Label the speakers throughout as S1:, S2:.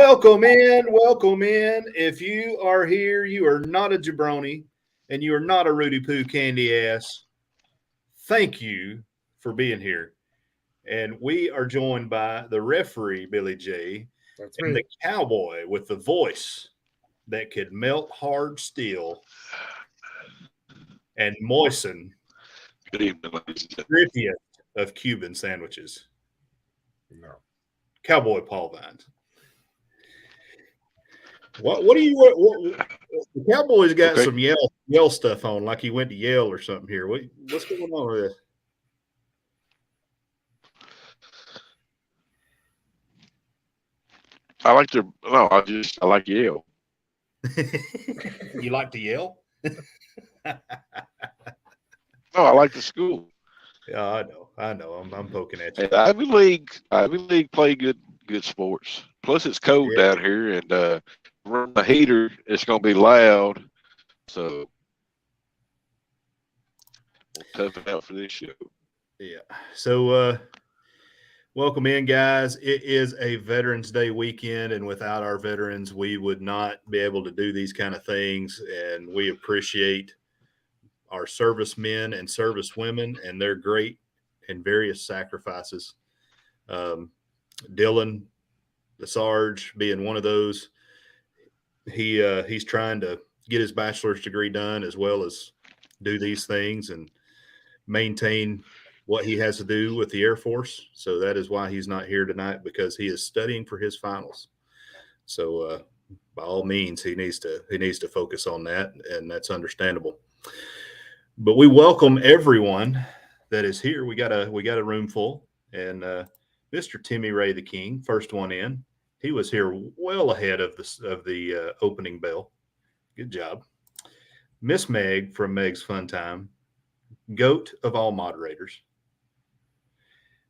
S1: Welcome in. Welcome in. If you are here, you are not a jabroni and you are not a Rudy Poo candy ass. Thank you for being here. And we are joined by the referee, Billy J,
S2: That's
S1: and
S2: me.
S1: the cowboy with the voice that could melt hard steel and moisten
S3: Good evening, ladies and
S1: the
S3: gentlemen.
S1: grippiest of Cuban sandwiches.
S2: No.
S1: Cowboy Paul Vines. What do you what the Cowboys got
S3: Okay.
S1: some Yale stuff on, like he went to Yale or something here. What's going on with this?
S3: I like Yale.
S1: You like to yell?
S3: No, I like the school.
S1: Yeah, I know. I'm poking at you.
S3: And Ivy League play good sports. Plus, it's cold down here, and run the heater. It's gonna be loud, so we'll tough it out for this show.
S1: Yeah. So, welcome in, guys. It is a Veterans Day weekend, and without our veterans, we would not be able to do these kind of things. And we appreciate our servicemen and servicewomen and their great and various sacrifices. Dylan, the Sarge, being one of those. He's trying to get his bachelor's degree done as well as do these things and maintain what he has to do with the Air Force. So that is why he's not here tonight, because he is studying for his finals. So by all means, he needs to focus on that, and that's understandable. But we welcome everyone that is here. We got a room full, and Mr. Timmy Ray the King, first one in. He was here well ahead of the opening bell. Good job. Miss Meg from Meg's Fun Time, GOAT of all moderators.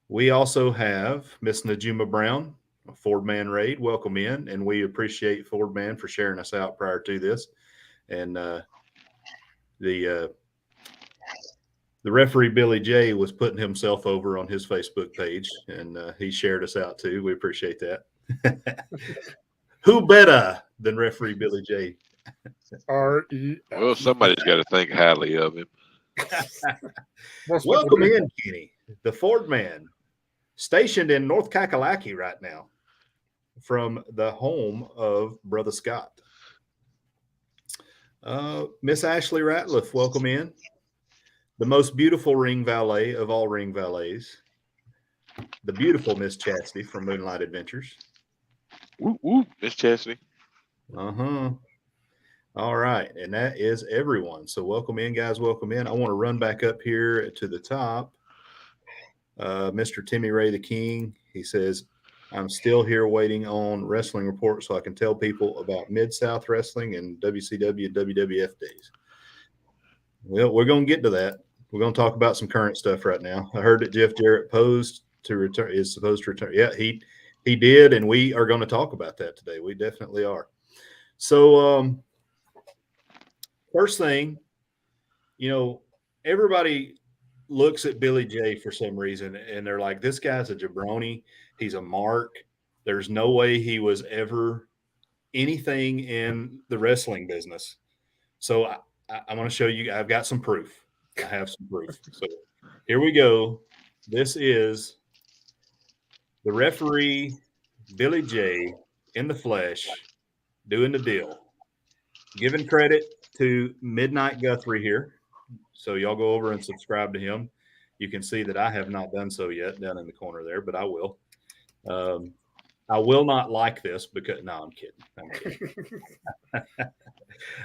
S1: We also have Miss Najuma Brown, Ford Man Raid. Welcome in, and we appreciate Ford Man for sharing us out prior to this. And the referee Billy J was putting himself over on his Facebook page, and he shared us out too. We appreciate that. Who better than referee Billy J?
S2: R-E.
S3: Well, somebody's got to think highly of him.
S1: Welcome in, Kenny, the Ford Man, stationed in North Kakalaki right now, from the home of Brother Scott. Miss Ashley Ratliff, welcome in. The most beautiful ring valet of all ring valets, the beautiful Miss Chastity from Moonlight Adventures.
S3: Whoop, whoop, Miss Chastity.
S1: All right, and that is everyone. So welcome in, guys. Welcome in. I want to run back up here to the top. Mr. Timmy Ray the King, he says, I'm still here waiting on Wrestling Report so I can tell people about Mid-South Wrestling and WCW and WWF days. Well, we're going to get to that. We're going to talk about some current stuff right now. I heard that Jeff Jarrett is supposed to return. Yeah, he did, and we are going to talk about that today. We definitely are. So, first thing, everybody looks at Billy J for some reason, and they're like, this guy's a jabroni. He's a mark. There's no way he was ever anything in the wrestling business. So I'm going to show you. I've got some proof. I have some proof. So here we go. This is the referee, Billy J, in the flesh, doing the deal. Giving credit to Midnight Guthrie here. So y'all go over and subscribe to him. You can see that I have not done so yet down in the corner there, but I will. I will not like this because – no, I'm kidding.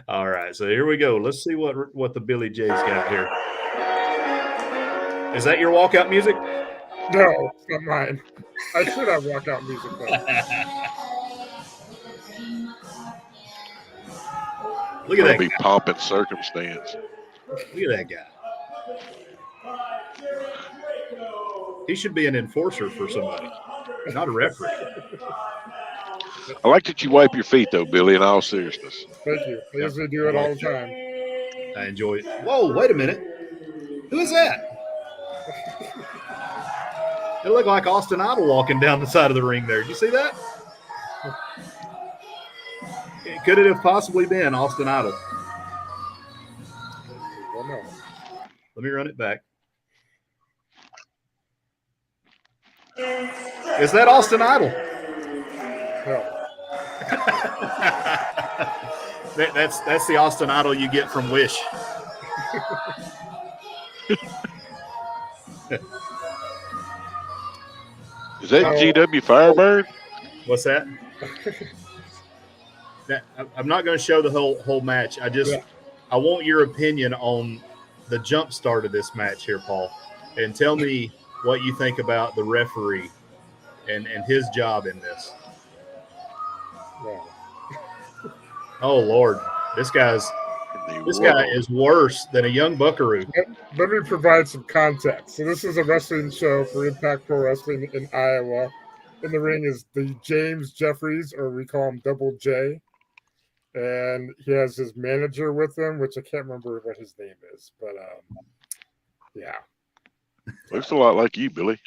S1: All right, so here we go. Let's see what the Billy J's got here. Is that your walkout music?
S2: No, it's not mine. I should have walkout music though.
S1: Look at that
S3: Be
S1: guy.
S3: pomp and circumstance.
S1: Look at that guy. He should be an enforcer for somebody, not a referee.
S3: I like that you wipe your feet, though, Billy, in all seriousness.
S2: Thank you. I usually do it all the time.
S1: I enjoy it. Whoa, wait a minute. Who is that? It looked like Austin Idol walking down the side of the ring there. Did you see that? Could it have possibly been Austin Idol?
S2: Well, no.
S1: Let me run it back. Is that Austin Idol?
S2: No.
S1: That's the Austin Idol you get from Wish.
S3: Is that GW Firebird?
S1: What's that? I'm not going to show the whole match. I want your opinion on the jump start of this match here, Paul, and tell me what you think about the referee and his job in this.
S2: No.
S1: Oh Lord, this guy is worse than a young buckaroo.
S2: Let me provide some context. So this is a wrestling show for Impact Pro Wrestling in Iowa. In the ring is the James Jeffries, or we call him Double J. And he has his manager with him, which I can't remember what his name is. But, yeah.
S3: Looks a lot like you, Billy.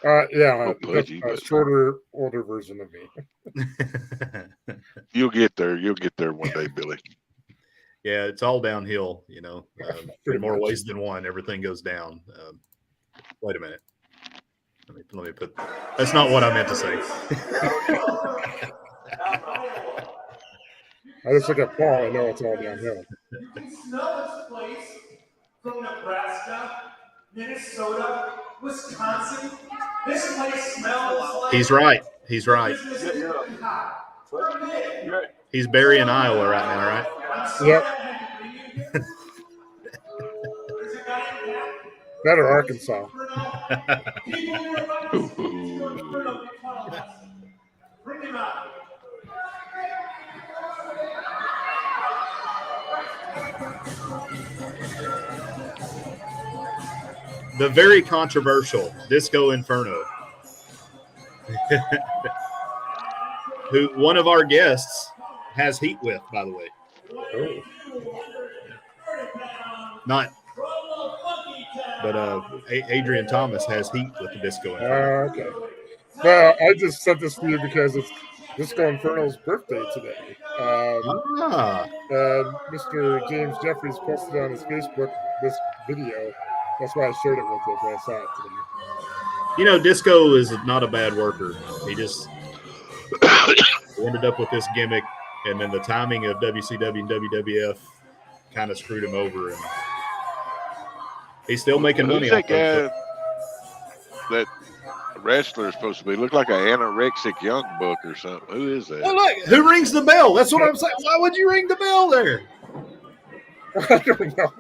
S2: Yeah,
S3: pudgy,
S2: a shorter, older version of me.
S3: You'll get there. You'll get there one day, Billy.
S1: Yeah, it's all downhill, you know. In more ways than one, everything goes down. Wait a minute. Let me put. That's not what I meant to say.
S2: I just look at Paul. I know it's all downhill.
S4: You can smell this place from Nebraska, Minnesota, Wisconsin. This place smells like.
S1: He's right. He's right. He's burying Iowa right now, right?
S2: Yep. That or Arkansas.
S4: Bring him out.
S1: The very controversial Disco Inferno, who one of our guests has heat with, by the way.
S2: Oh.
S1: Not, but Adrian Thomas has heat with the Disco Inferno.
S2: Okay. Well, I just sent this to you because it's Disco Inferno's birthday today. And Mr. James Jeffries posted on his Facebook this video. That's why I shared it with you, but I saw it today.
S1: You know, Disco is not a bad worker. He just ended up with this gimmick, and then the timing of WCW and WWF kind of screwed him over. And he's still making money.
S3: Who's that guy? That wrestler is supposed to be look like an anorexic young buck or something. Who is that?
S1: Oh, look, who rings the bell? That's what I'm saying. Why would you ring the bell there?
S2: I don't know.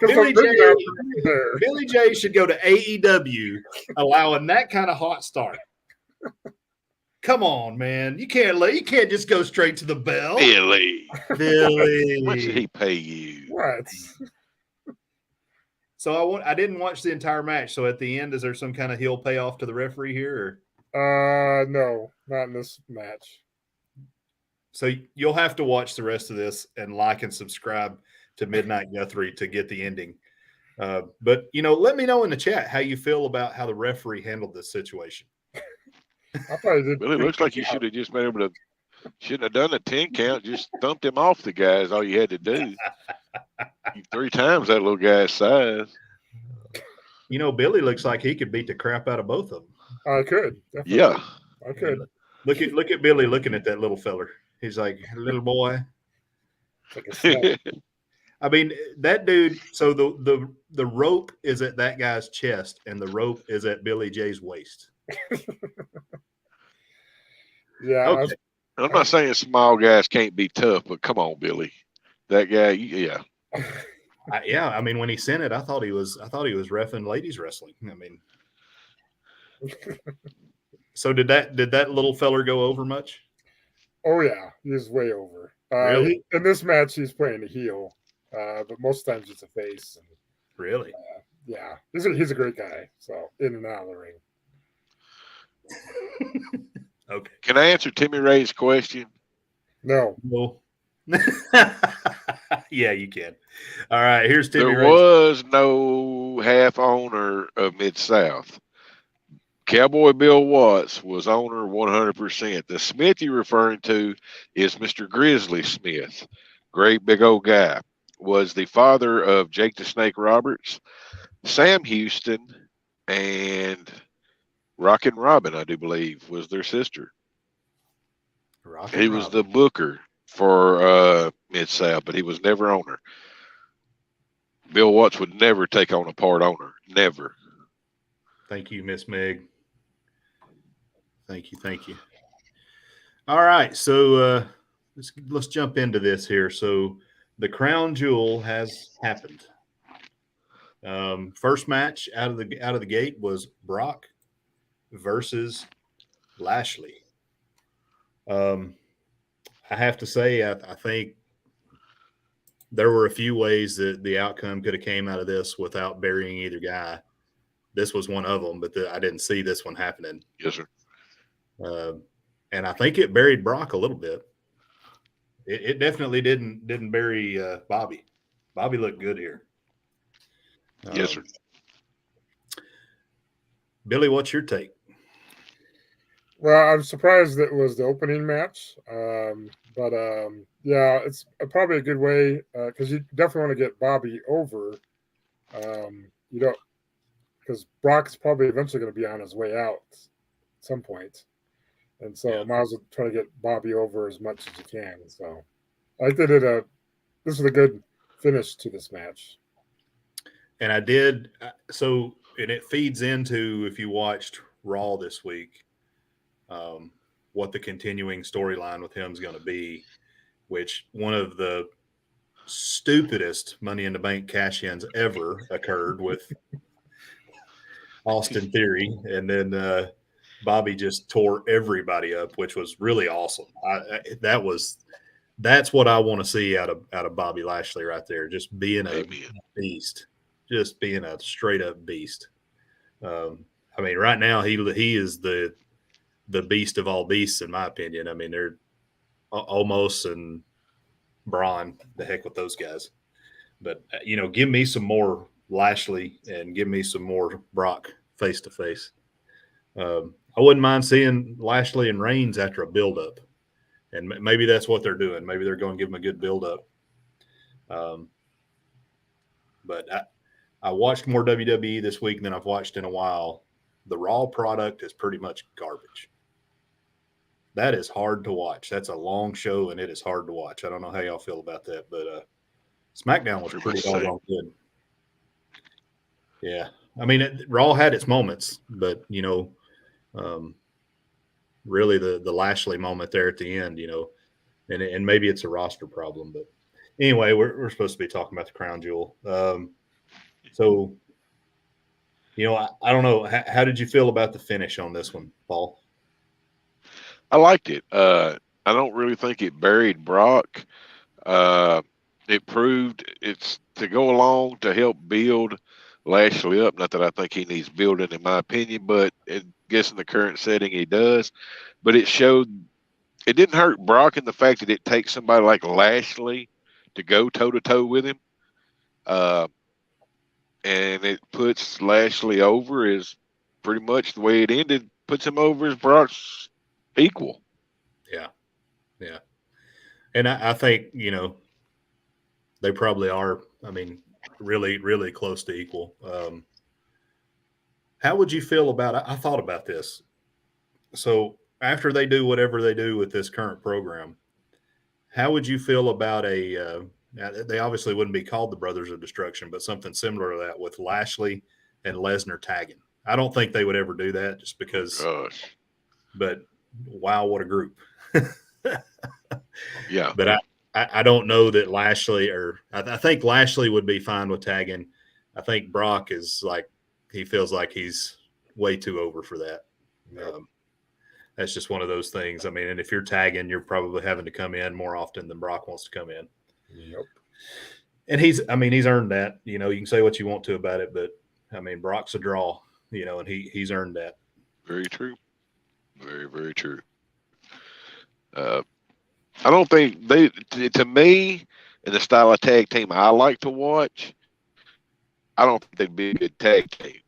S1: Billy J should go to AEW, allowing that kind of hot start. Come on, man! You can't just go straight to the bell.
S3: Billy.
S1: How
S3: much did he pay you?
S2: What?
S1: So I didn't watch the entire match. So at the end, is there some kind of heel payoff to the referee here? Or?
S2: No, not in this match.
S1: So you'll have to watch the rest of this and like and subscribe to Midnight Guthrie to get the ending. But, you know, let me know in the chat how you feel about how the referee handled this situation.
S2: I probably did.
S3: Well, it looks like you should have just been able to, shouldn't have done a 10 count, just thumped him off the guy is all you had to do. 3 times that little guy's size.
S1: You know, Billy looks like he could beat the crap out of both of them.
S2: I could. Definitely.
S3: Yeah.
S2: I could.
S1: Look at Billy looking at that little feller. He's like, little boy.
S2: Like
S1: I mean, that dude, so the rope is at that guy's chest and the rope is at Billy J's waist.
S2: Yeah.
S1: Okay.
S3: I'm not saying small guys can't be tough, but come on, Billy. That guy, yeah.
S1: I mean, when he sent it, I thought he was reffing ladies wrestling. I mean, so did that little feller go over much?
S2: Oh yeah, he's way over.
S1: Really?
S2: In this match, he's playing a heel, but most times it's a face. And,
S1: Really?
S2: yeah, he's a great guy. So in and out of the ring.
S1: Okay.
S3: Can I answer Timmy Ray's question?
S2: No.
S1: Yeah, you can. All right, here's Timmy
S3: There
S1: Ray.
S3: was no half owner of Mid-South. Cowboy Bill Watts was owner 100%. The Smith you're referring to is Mr. Grizzly Smith. Great big old guy. Was the father of Jake the Snake Roberts, Sam Houston, and Rockin' Robin, I do believe, was their sister.
S1: Rockin'
S3: He was
S1: Robin.
S3: the booker for Mid-South, but he was never owner. Bill Watts would never take on a part owner. Never.
S1: Thank you, Miss Meg. Thank you. All right, so let's jump into this here. So the crown jewel has happened. First match out of the gate was Brock versus Lashley. I have to say, I think there were a few ways that the outcome could have came out of this without burying either guy. This was one of them, but I didn't see this one happening.
S3: Yes, sir.
S1: And I think it buried Brock a little bit. It definitely didn't bury Bobby. Bobby looked good here.
S3: Yes, sir.
S1: Billy, what's your take?
S2: Well, I'm surprised that it was the opening match. But yeah, it's probably a good way because you definitely want to get Bobby over. You don't, because Brock is probably eventually going to be on his way out at some point. And so
S1: Yeah.
S2: might as well try to get Bobby over as much as you can. So I think they did this was a good finish to this match.
S1: And I did so, and it feeds into, if you watched Raw this week, what the continuing storyline with him is going to be, which one of the stupidest Money in the Bank cash-ins ever occurred with Austin Theory, and then Bobby just tore everybody up, which was really awesome. That's what I want to see out of Bobby Lashley right there, just being a beast, just being a straight up beast. I mean, right now he is the beast of all beasts, in my opinion. I mean, they're almost and Braun, the heck with those guys. But give me some more Lashley and give me some more Brock face to face. I wouldn't mind seeing Lashley and Reigns after a build-up, and maybe that's what they're doing. Maybe they're going to give them a good build-up. But I watched more WWE this week than I've watched in a while. The Raw product is pretty much garbage. That is hard to watch. That's a long show, and it is hard to watch. I don't know how y'all feel about that, but SmackDown was pretty doggone good. Yeah. I mean, Raw had its moments, but, really the Lashley moment there at the end, and maybe it's a roster problem. But anyway, we're supposed to be talking about the crown jewel. So, I don't know. How did you feel about the finish on this one, Paul?
S3: I liked it. I don't really think it buried Brock. It proved it's to go along to help build Lashley up. Not that I think he needs building, in my opinion, but I guess in the current setting he does. But it showed it didn't hurt Brock in the fact that it takes somebody like Lashley to go toe to toe with him. And it puts Lashley over is pretty much the way it ended, puts him over as Brock's equal.
S1: Yeah. And I think, they probably are, I mean, really, really close to equal. How would you feel about it? I thought about this. So after they do whatever they do with this current program, how would you feel about they obviously wouldn't be called the Brothers of Destruction, but something similar to that with Lashley and Lesnar tagging? I don't think they would ever do that just because.
S3: Gosh.
S1: But wow, what a group.
S3: Yeah.
S1: But I don't know that Lashley I think Lashley would be fine with tagging. I think Brock is he feels like he's way too over for that.
S2: Yep.
S1: That's just one of those things. I mean, and if you're tagging, you're probably having to come in more often than Brock wants to come in.
S2: Yep.
S1: And he's earned that. You can say what you want to about it, but I mean, Brock's a draw, and he's earned that.
S3: Very true. Very, very true. I don't think to me, in the style of tag team I like to watch, I don't think they'd be a good tag team.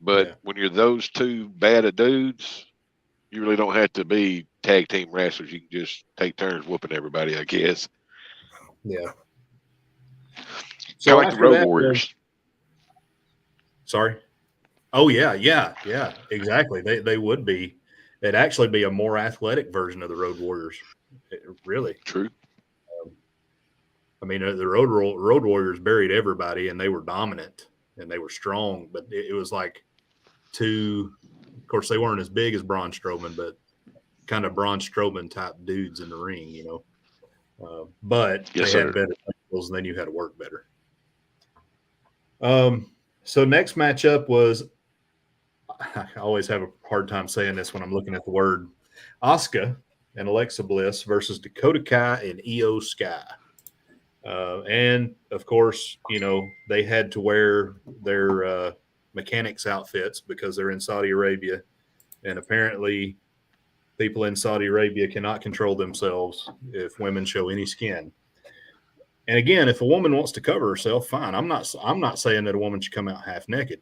S3: But when you're those two bad of dudes, you really don't have to be tag team wrestlers. You can just take turns whooping everybody, I guess.
S1: Yeah.
S3: So kind of like the Road Warriors.
S1: Sorry. Oh yeah, exactly. They would be. It'd actually be a more athletic version of the Road Warriors. Really.
S3: True.
S1: I mean, the Road Warriors buried everybody, and they were dominant and they were strong. But it was like two. Of course, they weren't as big as Braun Strowman, but kind of Braun Strowman type dudes in the ring, you know. But they had better skills, and then you had to work better. So next matchup was, I always have a hard time saying this when I'm looking at the word, Asuka and Alexa Bliss versus Dakota Kai and Io Sky. And of course, you know, they had to wear their mechanics outfits because they're in Saudi Arabia, and apparently people in Saudi Arabia cannot control themselves if women show any skin. And again, if a woman wants to cover herself, fine. I'm not saying that a woman should come out half naked.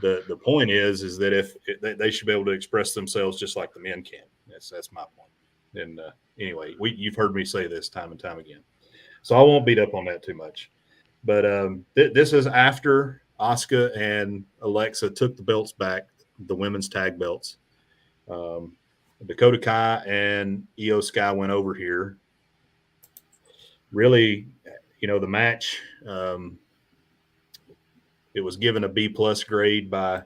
S1: The point is that if they should be able to express themselves just like the men can. That's my point. And anyway, you've heard me say this time and time again, so I won't beat up on that too much. But this is after Asuka and Alexa took the belts back, the women's tag belts. Dakota Kai and Io Sky went over here. Really, you know, the match, it was given a B+ grade by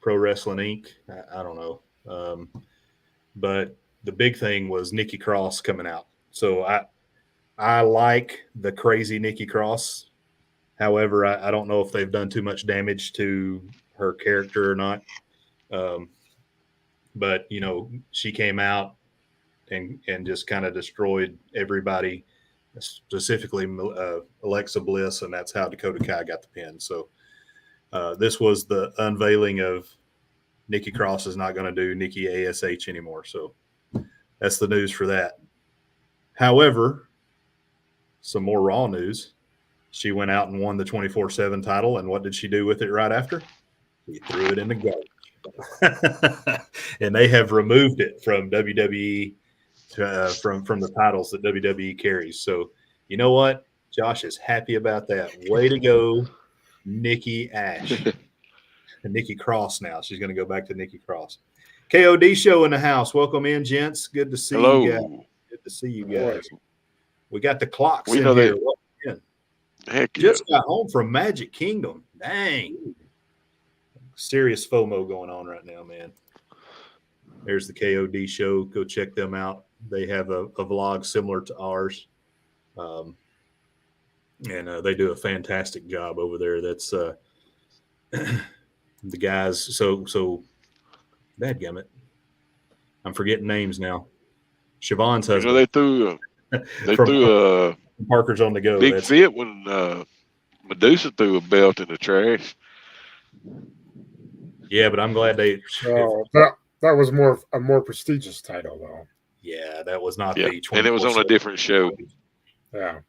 S1: Pro Wrestling Inc. I don't know. But the big thing was Nikki Cross coming out. So I like the crazy Nikki Cross. However, I don't know if they've done too much damage to her character or not. But, you know, she came out and just kind of destroyed everybody, specifically Alexa Bliss, and that's how Dakota Kai got the pin. So this was the unveiling of Nikki Cross is not going to do Nikki ASH anymore. So that's the news for that. However, some more Raw news. She went out and won the 24/7 title, and what did she do with it right after? She threw it in the garbage. And they have removed it from WWE, from the titles that WWE carries. So you know what? Josh is happy about that. Way to go, Nikki Ash. And Nikki Cross now. She's going to go back to Nikki Cross. KOD show in the house. Welcome in, gents. Good to see you guys. Good to see you guys. We got the clocks in here.
S3: Heck
S1: just got home from Magic Kingdom. Dang. Serious FOMO going on right now, man. There's the KOD show. Go check them out. They have a vlog similar to ours. And they do a fantastic job over there. That's the guys. So dadgummit. I'm forgetting names now. Siobhan's husband.
S3: You know, they threw
S1: Parker's on the go.
S3: Big fit when Medusa threw a belt in the trash.
S1: Yeah, but I'm glad they.
S2: That was a more prestigious title, though.
S1: Yeah, that was not
S3: the. And it was on a different show.
S2: Yeah,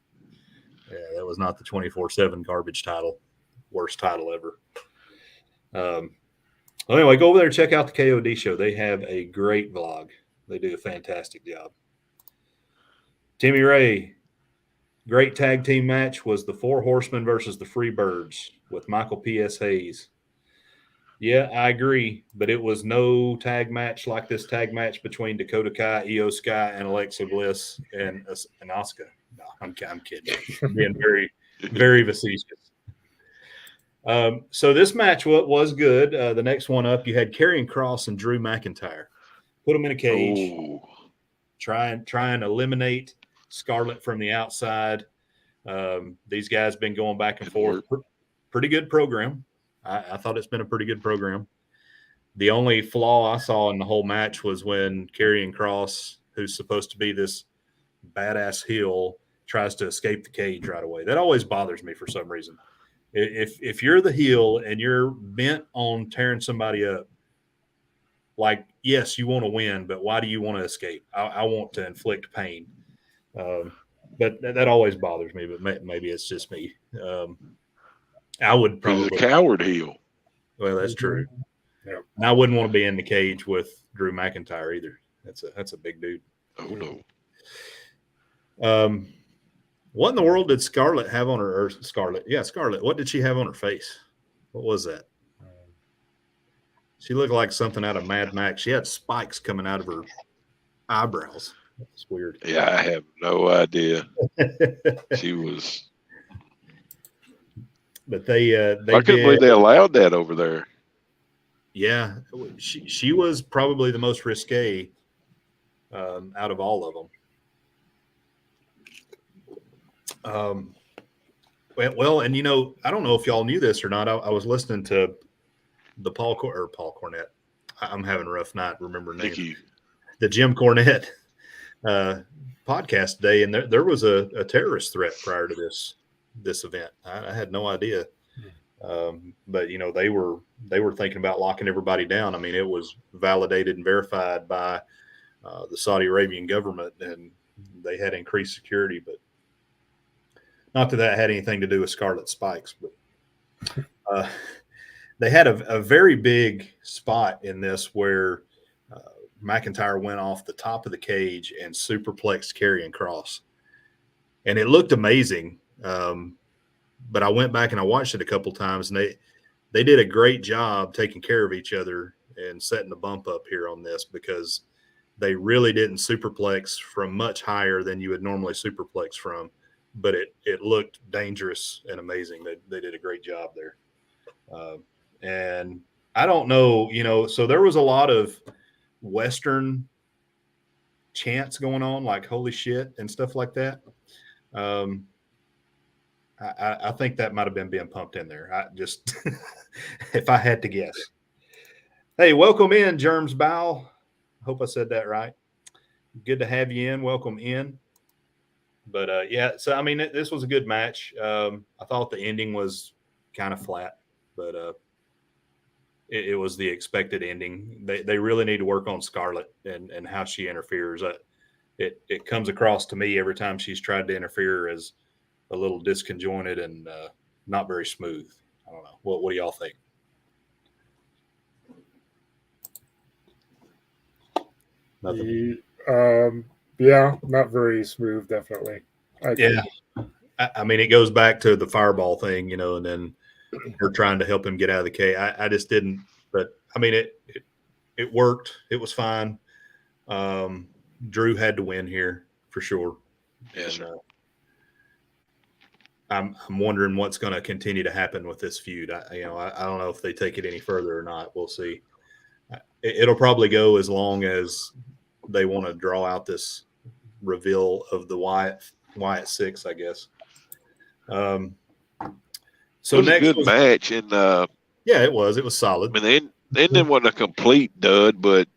S1: that was not the 24/7 garbage title. Worst title ever. Anyway, go over there and check out the KOD show. They have a great vlog. They do a fantastic job. Timmy Ray, great tag team match was the Four Horsemen versus the Freebirds with Michael P.S. Hayes. Yeah, I agree, but it was no tag match like this tag match between Dakota Kai, Io Sky, and Alexa Bliss and Asuka. No, I'm kidding. I'm being very, very facetious. So this match was good. The next one up, you had Karrion Kross and Drew McIntyre. Put them in a cage.
S3: Ooh.
S1: Try and eliminate Scarlett from the outside. These guys been going back and forth. Pretty good program. I thought it's been a pretty good program. The only flaw I saw in the whole match was when Karrion Kross, who's supposed to be this badass heel, tries to escape the cage right away. That always bothers me for some reason. If you're the heel and you're bent on tearing somebody up, like, yes, you want to win, but why do you want to escape? I want to inflict pain. But that always bothers me, but maybe it's just me. I would probably.
S3: He's a coward heel.
S1: Well, that's true.
S2: Yep.
S1: And I wouldn't want to be in the cage with Drew McIntyre either. That's a big dude.
S3: Oh no.
S1: What in the world did Scarlett have on her? Or Scarlett, yeah, Scarlett. What did she have on her face? What was that? She looked like something out of Mad Max. She had spikes coming out of her eyebrows. That's weird.
S3: Yeah, I have no idea. She was.
S1: But they
S3: I couldn't believe they allowed that over there.
S1: Yeah, she was probably the most risque out of all of them. Well, and you know, I don't know if y'all knew this or not. I was listening to the Paul Cornette. I'm having a rough night remembering names.
S3: Thank you.
S1: The Jim Cornette podcast today, and there was a terrorist threat prior to this event. I had no idea. But you know, they were thinking about locking everybody down. I mean, it was validated and verified by the Saudi Arabian government, and they had increased security. But not that had anything to do with Scarlet Spikes, but they had a very big spot in this where McIntyre went off the top of the cage and superplexed Karrion Kross, and it looked amazing. But I went back and I watched it a couple times, and they did a great job taking care of each other and setting the bump up here on this, because they really didn't superplex from much higher than you would normally superplex from, but it looked dangerous and amazing. They did a great job there. And I don't know, you know, so there was a lot of Western chants going on, like holy shit and stuff like that. I think that might have been being pumped in there. I just, if I had to guess. Hey, welcome in, Germs Bow. Hope I said that right. Good to have you in. Welcome in. But yeah, so I mean, this was a good match. I thought the ending was kind of flat, but it was the expected ending. They really need to work on Scarlett and how she interferes. It comes across to me every time she's tried to interfere as a little disconjointed and not very smooth. I don't know. What do y'all think? Nothing.
S2: Yeah, not very smooth, definitely.
S1: Yeah. I mean, it goes back to the fireball thing, you know, and then we're trying to help him get out of the cage. I just didn't, but I mean, it worked. It was fine. Drew had to win here for sure.
S3: Yes, sir.
S1: I'm wondering what's going to continue to happen with this feud. I don't know if they take it any further or not. We'll see. It'll probably go as long as they want to draw out this reveal of the Wyatt Six, I guess. So
S3: it was
S1: next
S3: a good match, and
S1: yeah, it was solid.
S3: I mean, the ending wasn't a complete dud, but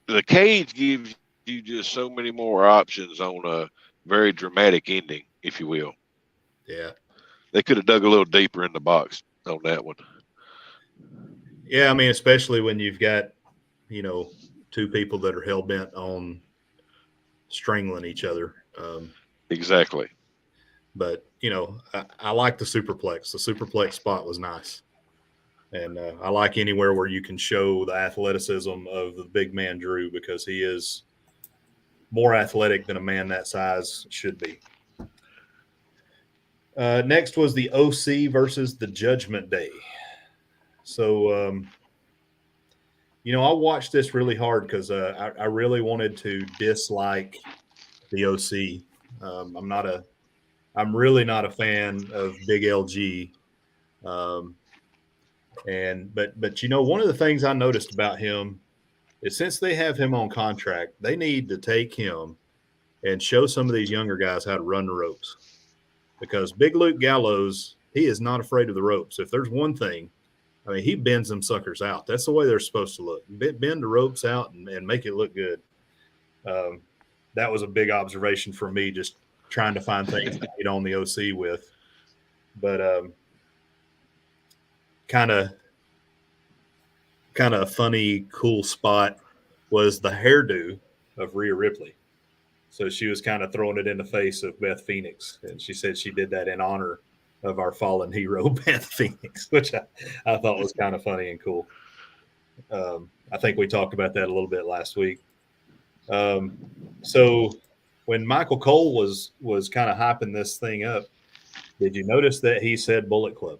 S3: the cage gives you just so many more options on a very dramatic ending, if you will.
S1: Yeah,
S3: they could have dug a little deeper in the box on that one.
S1: Yeah, I mean, especially when you've got, you know, two people that are hell bent on strangling each other.
S3: Exactly.
S1: But you know, I like the superplex. The superplex spot was nice, and I like anywhere where you can show the athleticism of the big man Drew, because he is more athletic than a man that size should be. Next was the OC versus the Judgment Day. So, you know, I watched this really hard because I really wanted to dislike the OC. I'm really not a fan of Big LG. But you know, one of the things I noticed about him is, since they have him on contract, they need to take him and show some of these younger guys how to run the ropes. Because Big Luke Gallows, he is not afraid of the ropes. If there's one thing, I mean, he bends them suckers out. That's the way they're supposed to look. Bend the ropes out and make it look good. That was a big observation for me, just trying to find things to get on the OC with. But kind of a funny, cool spot was the hairdo of Rhea Ripley. So she was kind of throwing it in the face of Beth Phoenix. And she said she did that in honor of our fallen hero, Beth Phoenix, which I thought was kind of funny and cool. I think we talked about that a little bit last week. So when Michael Cole was kind of hyping this thing up, did you notice that he said Bullet Club?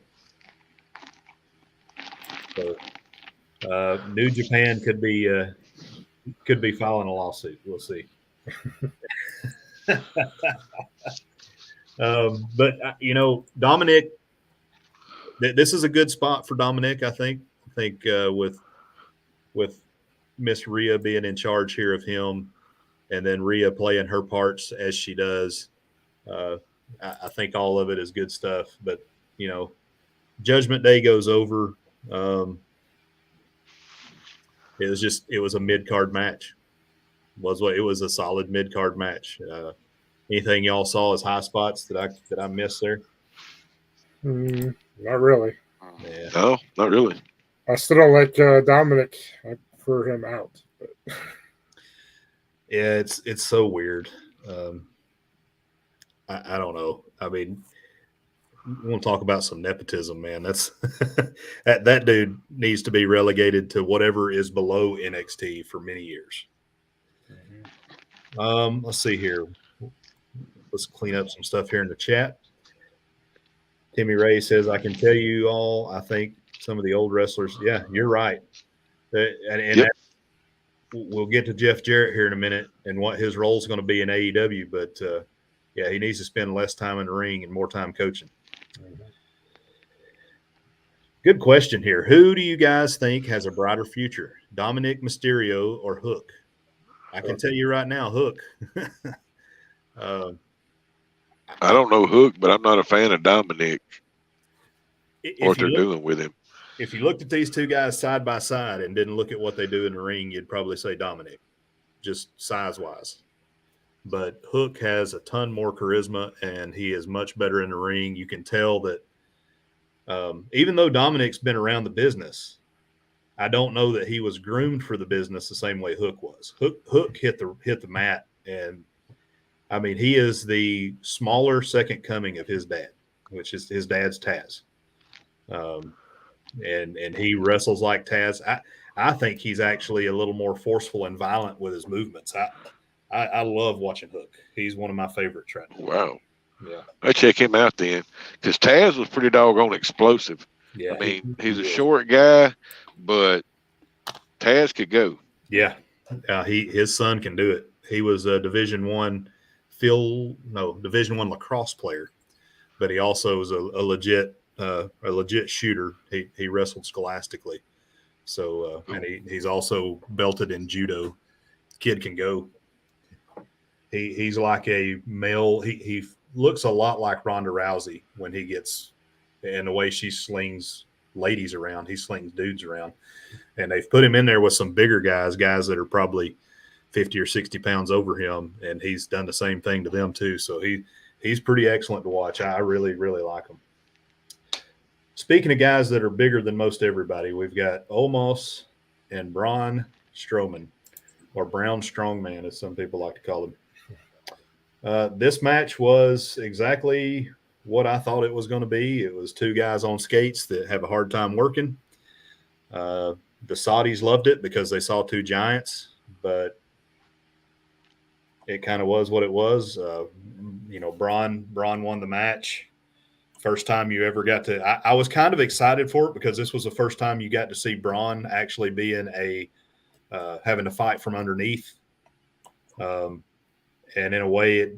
S1: So New Japan could be filing a lawsuit. We'll see. But Dominic, this is a good spot for Dominic. I think with Miss Rhea being in charge here of him, and then Rhea playing her parts as she does. I think all of it is good stuff. But Judgment Day goes over. It was a mid-card match. It was a solid mid-card match. Anything y'all saw as high spots that I missed there?
S2: Not really.
S1: Yeah.
S3: No, not really.
S2: I still don't like Dominic. I prefer him out. But.
S1: Yeah, it's so weird. I don't know. I mean, we want to talk about some nepotism, man. That's that dude needs to be relegated to whatever is below NXT for many years. Let's see here. Let's clean up some stuff here in the chat. Timmy Ray says, I can tell you all, I think some of the old wrestlers, yeah, you're right. And we'll get to Jeff Jarrett here in a minute and what his role is going to be in AEW. But, yeah, he needs to spend less time in the ring and more time coaching. Good question here. Who do you guys think has a brighter future, Dominic Mysterio or Hook? I can tell you right now, Hook.
S3: I don't know Hook, but I'm not a fan of Dominic or what they're doing with him.
S1: If you looked at these two guys side by side and didn't look at what they do in the ring, you'd probably say Dominic, just size-wise. But Hook has a ton more charisma, and he is much better in the ring. You can tell that even though Dominic's been around the business, I don't know that he was groomed for the business the same way Hook was. Hook hit the mat, and I mean, he is the smaller second coming of his dad, which is his dad's Taz. And he wrestles like Taz. I think he's actually a little more forceful and violent with his movements. I love watching Hook. He's one of my favorites right now.
S3: Wow.
S1: Yeah.
S3: I check him out then, because Taz was pretty doggone explosive.
S1: Yeah.
S3: I mean, he's a short guy, but Taz could go.
S1: Yeah. His son can do it. He was a Division I lacrosse player, but he also was a legit shooter. He wrestled scholastically. So and he's also belted in judo. Kid can go. He's like a male. He looks a lot like Ronda Rousey when he gets, and the way she slings ladies around, he slings dudes around. And they've put him in there with some bigger guys that are probably 50 or 60 pounds over him, and he's done the same thing to them too. So he's pretty excellent to watch. I really, really like him. Speaking of guys that are bigger than most everybody, we've got Omos and Braun Strowman, or Brown Strongman, as some people like to call him. This match was exactly what I thought it was going to be. It was two guys on skates that have a hard time working. The Saudis loved it because they saw two giants, but it kind of was what it was. Braun won the match. First time you ever got to – I was kind of excited for it because this was the first time you got to see Braun actually being having to fight from underneath. And in a way, it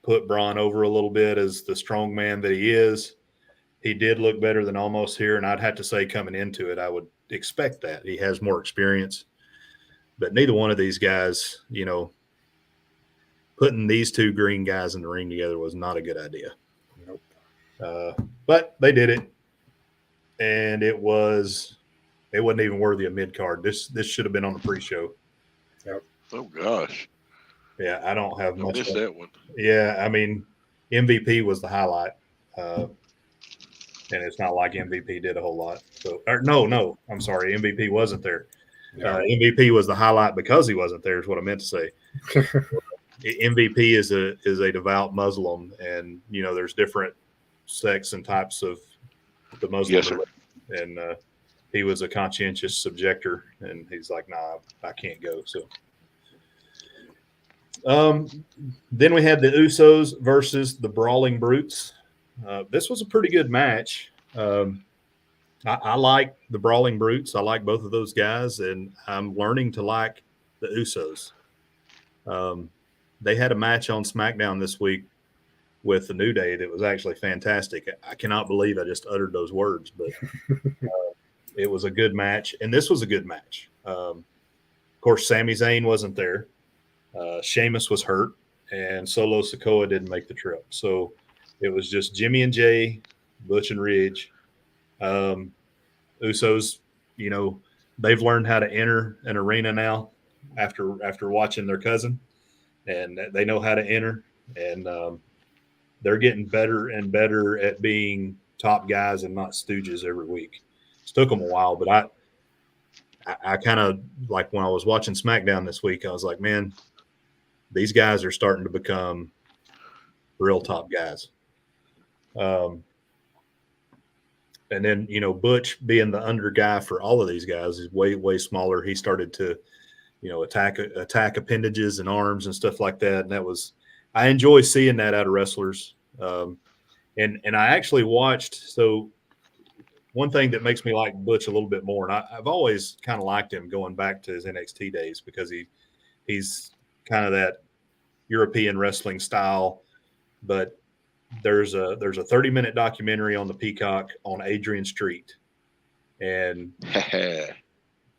S1: put Braun over a little bit as the strong man that he is. He did look better than Omos here, and I'd have to say coming into it, I would expect that. He has more experience. But neither one of these guys, putting these two green guys in the ring together was not a good idea. Nope. But they did it, and it wasn't even worthy of mid-card. This should have been on the pre-show.
S2: Yep.
S3: Oh, gosh.
S1: Yeah, I don't have much.
S3: I missed that one.
S1: Yeah, I mean, MVP was the highlight, and it's not like MVP did a whole lot. So, no, I'm sorry, MVP wasn't there. Yeah. MVP was the highlight because he wasn't there. Is what I meant to say. MVP is a devout Muslim, and there's different sects and types of the Muslim.
S3: Yes, sir.
S1: And he was a conscientious objector, and he's like, "Nah, I can't go." So, then we had the Usos versus the Brawling Brutes. This was a pretty good match. I like the Brawling Brutes. I like both of those guys, and I'm learning to like the Usos. They had a match on SmackDown this week with the New Day that was actually fantastic. I cannot believe I just uttered those words, but it was a good match, and this was a good match. Of course, Sami Zayn wasn't there. Sheamus was hurt, and Solo Sikoa didn't make the trip. So it was just Jimmy and Jay, Butch and Ridge. Usos, they've learned how to enter an arena now after watching their cousin, and they know how to enter, and they're getting better and better at being top guys and not stooges every week. It took them a while, but I kind of like when I was watching SmackDown this week, I was like, man, these guys are starting to become real top guys. And then, Butch being the under guy for all of these guys is way, way smaller. He started to, attack appendages and arms and stuff like that. And I enjoy seeing that out of wrestlers. And I actually watched, so one thing that makes me like Butch a little bit more, and I've always kind of liked him going back to his NXT days because he's kind of that European wrestling style, but there's a 30-minute documentary on the Peacock on Adrian Street, and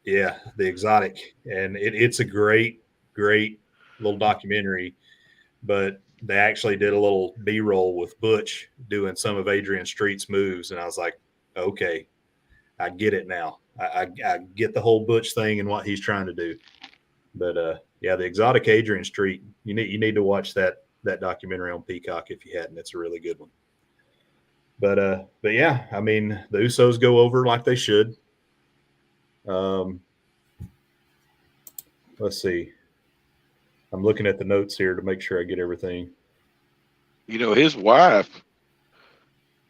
S1: yeah, the Exotic, and it's a great little documentary, but they actually did a little B-roll with Butch doing some of Adrian Street's moves, and I was like, okay, I get it now. I get the whole Butch thing and what he's trying to do. But yeah, the Exotic Adrian Street, you need to watch that documentary on Peacock if you hadn't. It's a really good one. But yeah, I mean, the Usos go over like they should. Let's see. I'm looking at the notes here to make sure I get everything.
S3: His wife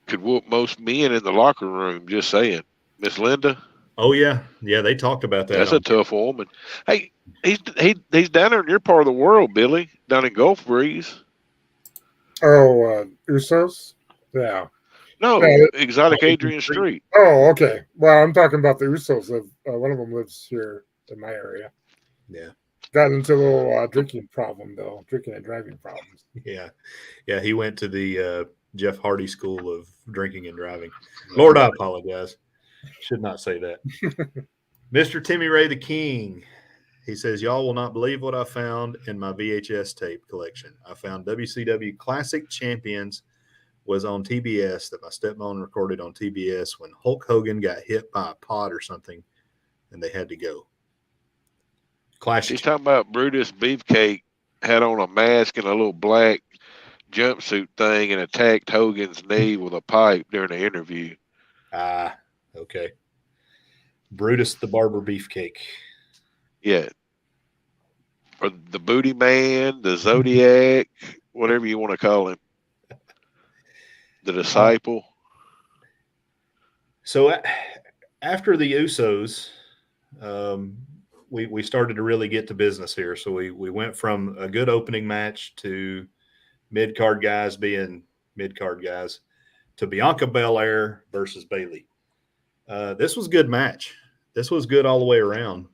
S3: could whoop most men in the locker room. Just saying, Miss Linda.
S1: Oh yeah, they talked about that.
S3: That's a tough woman. Hey, he's down there in your part of the world, Billy, down in Gulf Breeze.
S2: Oh, Usos? Yeah.
S3: No,
S2: Yeah,
S3: Exotic Adrian Street.
S2: Oh, okay. Well, I'm talking about the Usos. One of them lives here in my area.
S1: Yeah.
S2: Got into a little drinking problem, though. Drinking and driving problems.
S1: Yeah. He went to the Jeff Hardy School of Drinking and Driving. Lord, I apologize. Should not say that. Mr. Timmy Ray the King. He says, y'all will not believe what I found in my VHS tape collection. I found WCW Classic Champions was on TBS that my stepmom recorded on TBS when Hulk Hogan got hit by a pod or something and they had to go. Classic.
S3: She's talking about Brutus Beefcake had on a mask and a little black jumpsuit thing and attacked Hogan's knee with a pipe during the interview.
S1: Okay. Brutus the Barber Beefcake.
S3: Yeah. Or the Booty Man, the Zodiac, whatever you want to call him. The Disciple.
S1: So after the Usos, we started to really get to business here. So we went from a good opening match to mid-card guys being mid-card guys to Bianca Belair versus Bayley. This was a good match. This was good all the way around.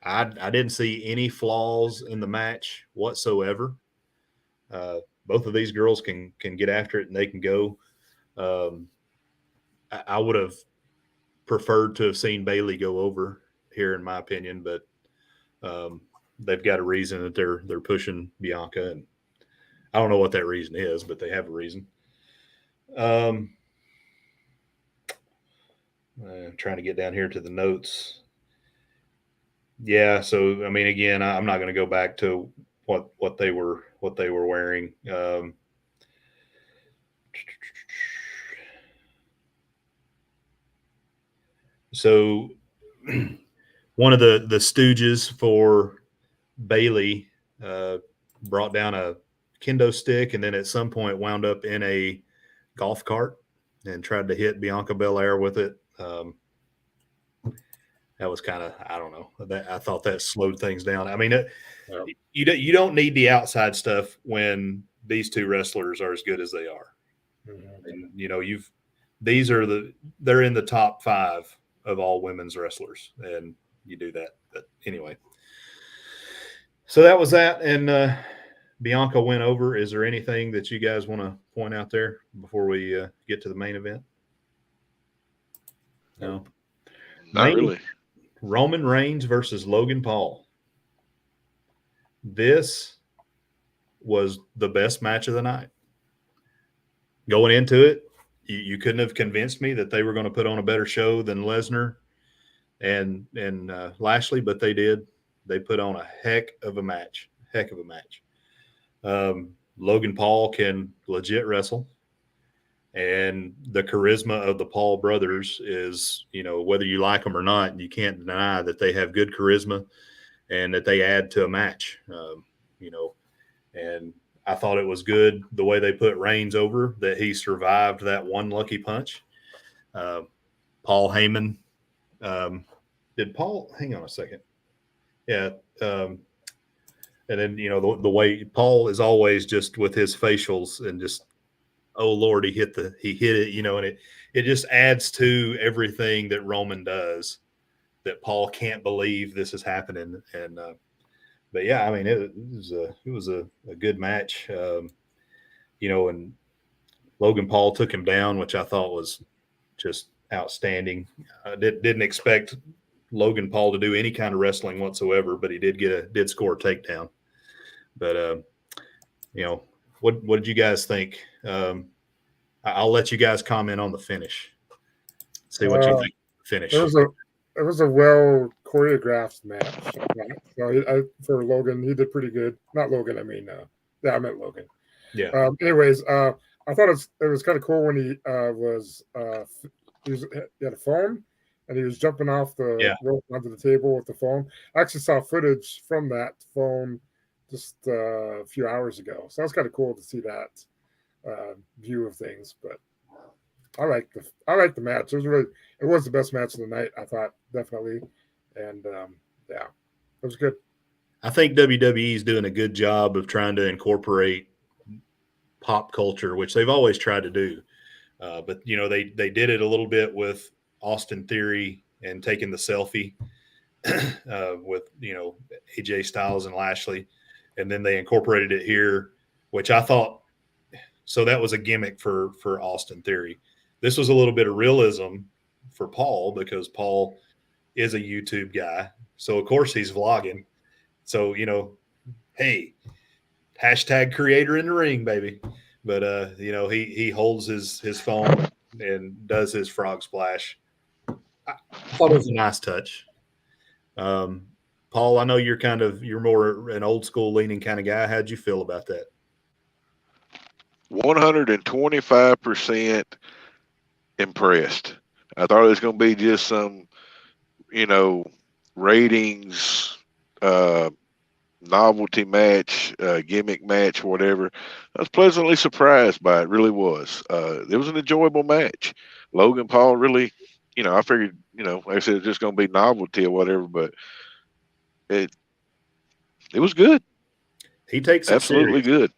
S1: I didn't see any flaws in the match whatsoever. Both of these girls can get after it and they can go. I would have preferred to have seen Bayley go over here, in my opinion, but they've got a reason that they're pushing Bianca, and I don't know what that reason is, but they have a reason. I'm trying to get down here to the notes. Yeah, so I mean, again, I'm not going to go back to what they were wearing. So one of the stooges for Bayley brought down a kendo stick and then at some point wound up in a golf cart and tried to hit Bianca Belair with it. that was kind of, I don't know, I thought that slowed things down. I mean,
S2: Yeah.
S1: you don't need the outside stuff when these two wrestlers are as good as they are.
S2: Mhm.
S1: And they're in the top 5 of all women's wrestlers, and you do that. But anyway, so that was that, and Bianca went over. Is there anything that you guys want to point out there before we get to the main event? No.
S3: Not really.
S1: Roman Reigns versus Logan Paul. This was the best match of the night. Going into it, you couldn't have convinced me that they were going to put on a better show than Lesnar and Lashley, but they did. They put on a heck of a match. Logan Paul can legit wrestle, and the charisma of the Paul brothers is, whether you like them or not, you can't deny that they have good charisma and that they add to a match. And I thought it was good the way they put Reigns over, that he survived that one lucky punch. Paul Heyman. Did Paul, hang on a second. Yeah. And then, the way Paul is always just with his facials and just, oh Lord, he hit it, and it just adds to everything that Roman does, that Paul can't believe this is happening. And, but yeah, I mean, it was a good match, and Logan Paul took him down, which I thought was just outstanding. I didn't expect Logan Paul to do any kind of wrestling whatsoever, but he did score a takedown. But what did you guys think? I'll let you guys comment on the finish. See what you think of the finish.
S2: It was a well choreographed match. So for Logan, he did pretty good. Not Logan, I mean, I meant Logan.
S1: Yeah.
S2: Anyways, I thought it was kind of cool when he had a phone and he was jumping off the rope onto the table with the phone. I actually saw footage from that phone just a few hours ago, so that was kind of cool to see that view of things. But I like the match. It was the best match of the night, I thought, definitely, and it was good.
S1: I think WWE is doing a good job of trying to incorporate pop culture, which they've always tried to do. But they did it a little bit with Austin Theory and taking the selfie with AJ Styles and Lashley, and then they incorporated it here, which I thought. So that was a gimmick for Austin Theory. This was a little bit of realism for Paul, because Paul is a YouTube guy, so of course he's vlogging. So hey, hashtag creator in the ring, baby. But he holds his phone and does his frog splash. I thought it was a nice touch. Paul, I know you're more an old school leaning kind of guy. How'd you feel about that?
S3: 125% impressed. I thought it was going to be just some, ratings, novelty match, gimmick match, whatever. I was pleasantly surprised by it. Really was. It was an enjoyable match. Logan Paul really, I figured, like I said, it's just going to be novelty or whatever, but it was good.
S1: He takes it
S3: absolutely
S1: serious.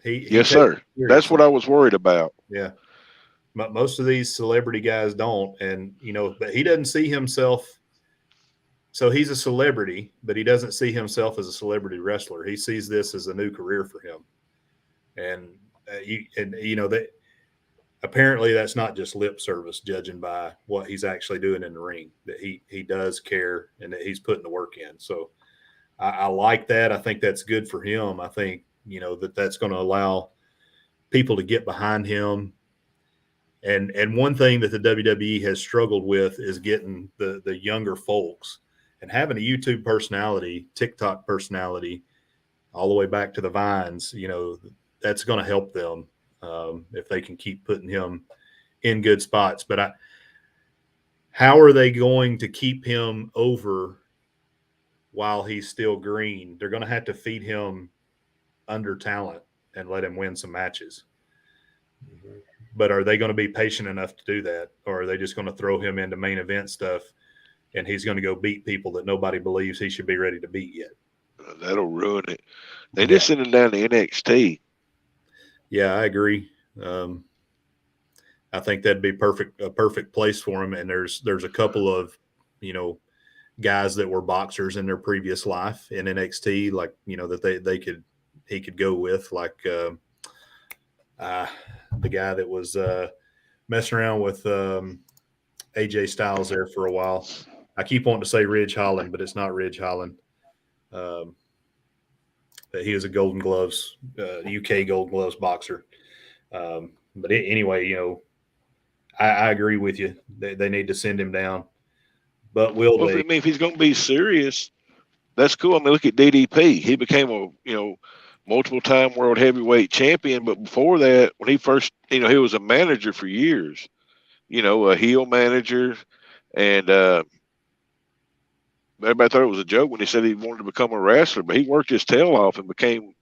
S3: Good. Yes, sir. That's what I was worried about.
S1: Yeah. But most of these celebrity guys don't. And, but he doesn't see himself. So he's a celebrity, but he doesn't see himself as a celebrity wrestler. He sees this as a new career for him. And, that apparently that's not just lip service, judging by what he's actually doing in the ring, that he does care and that he's putting the work in. So I like that. I think that's good for him. I think, that's going to allow people to get behind him. And one thing that the WWE has struggled with is getting the younger folks, and having a YouTube personality, TikTok personality, all the way back to the Vines, that's going to help them if they can keep putting him in good spots. But how are they going to keep him over while he's still green? They're going to have to feed him under talent and let him win some matches. Mm-hmm. But are they going to be patient enough to do that? Or are they just going to throw him into main event stuff and he's going to go beat people that nobody believes he should be ready to beat yet.
S3: That'll ruin it. They just sent him down to NXT.
S1: Yeah, I agree. I think that'd be a perfect place for him. And there's a couple of, guys that were boxers in their previous life in NXT, like, that he could go with, like the guy that was messing around with AJ Styles there for a while. I keep wanting to say Ridge Holland, but it's not Ridge Holland. He was a Golden Gloves, UK Golden Gloves boxer. But anyway, I agree with you. They need to send him down. But will they?
S3: I mean, if he's going to be serious, that's cool. I mean, look at DDP. He became a multiple-time world heavyweight champion. But before that, when he first, he was a manager for years. A heel manager, and everybody thought it was a joke when he said he wanted to become a wrestler. But he worked his tail off and became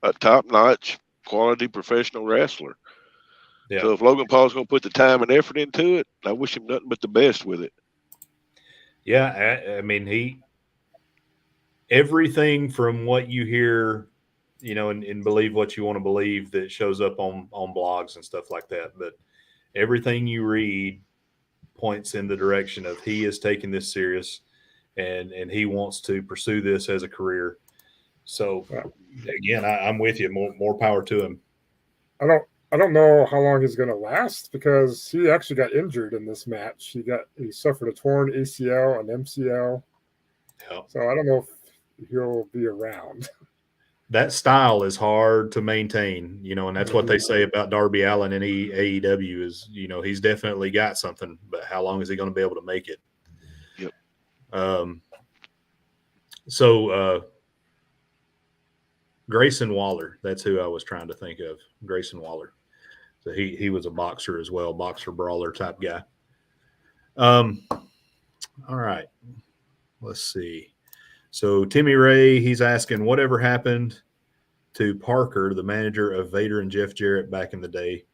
S3: a top-notch, quality professional wrestler. Yeah. So if Logan Paul's going to put the time and effort into it, I wish him nothing but the best with it.
S1: Yeah, I mean, everything from what you hear, and believe what you want to believe that shows up on blogs and stuff like that. But everything you read points in the direction of he is taking this serious, and he wants to pursue this as a career. So again, I'm with you. More power to him.
S2: I don't know how long he's going to last, because he actually got injured in this match. He suffered a torn ACL and MCL.
S1: Yep.
S2: So I don't know if he'll be around.
S1: That style is hard to maintain, and that's what they say about Darby Allin in AEW is, he's definitely got something, but how long is he going to be able to make it?
S3: Yep.
S1: So Grayson Waller, that's who I was trying to think of. Grayson Waller. So he was a boxer as well, boxer brawler type guy. All right. Let's see. So Timmy Ray, he's asking, whatever happened to Parker, the manager of Vader and Jeff Jarrett back in the day?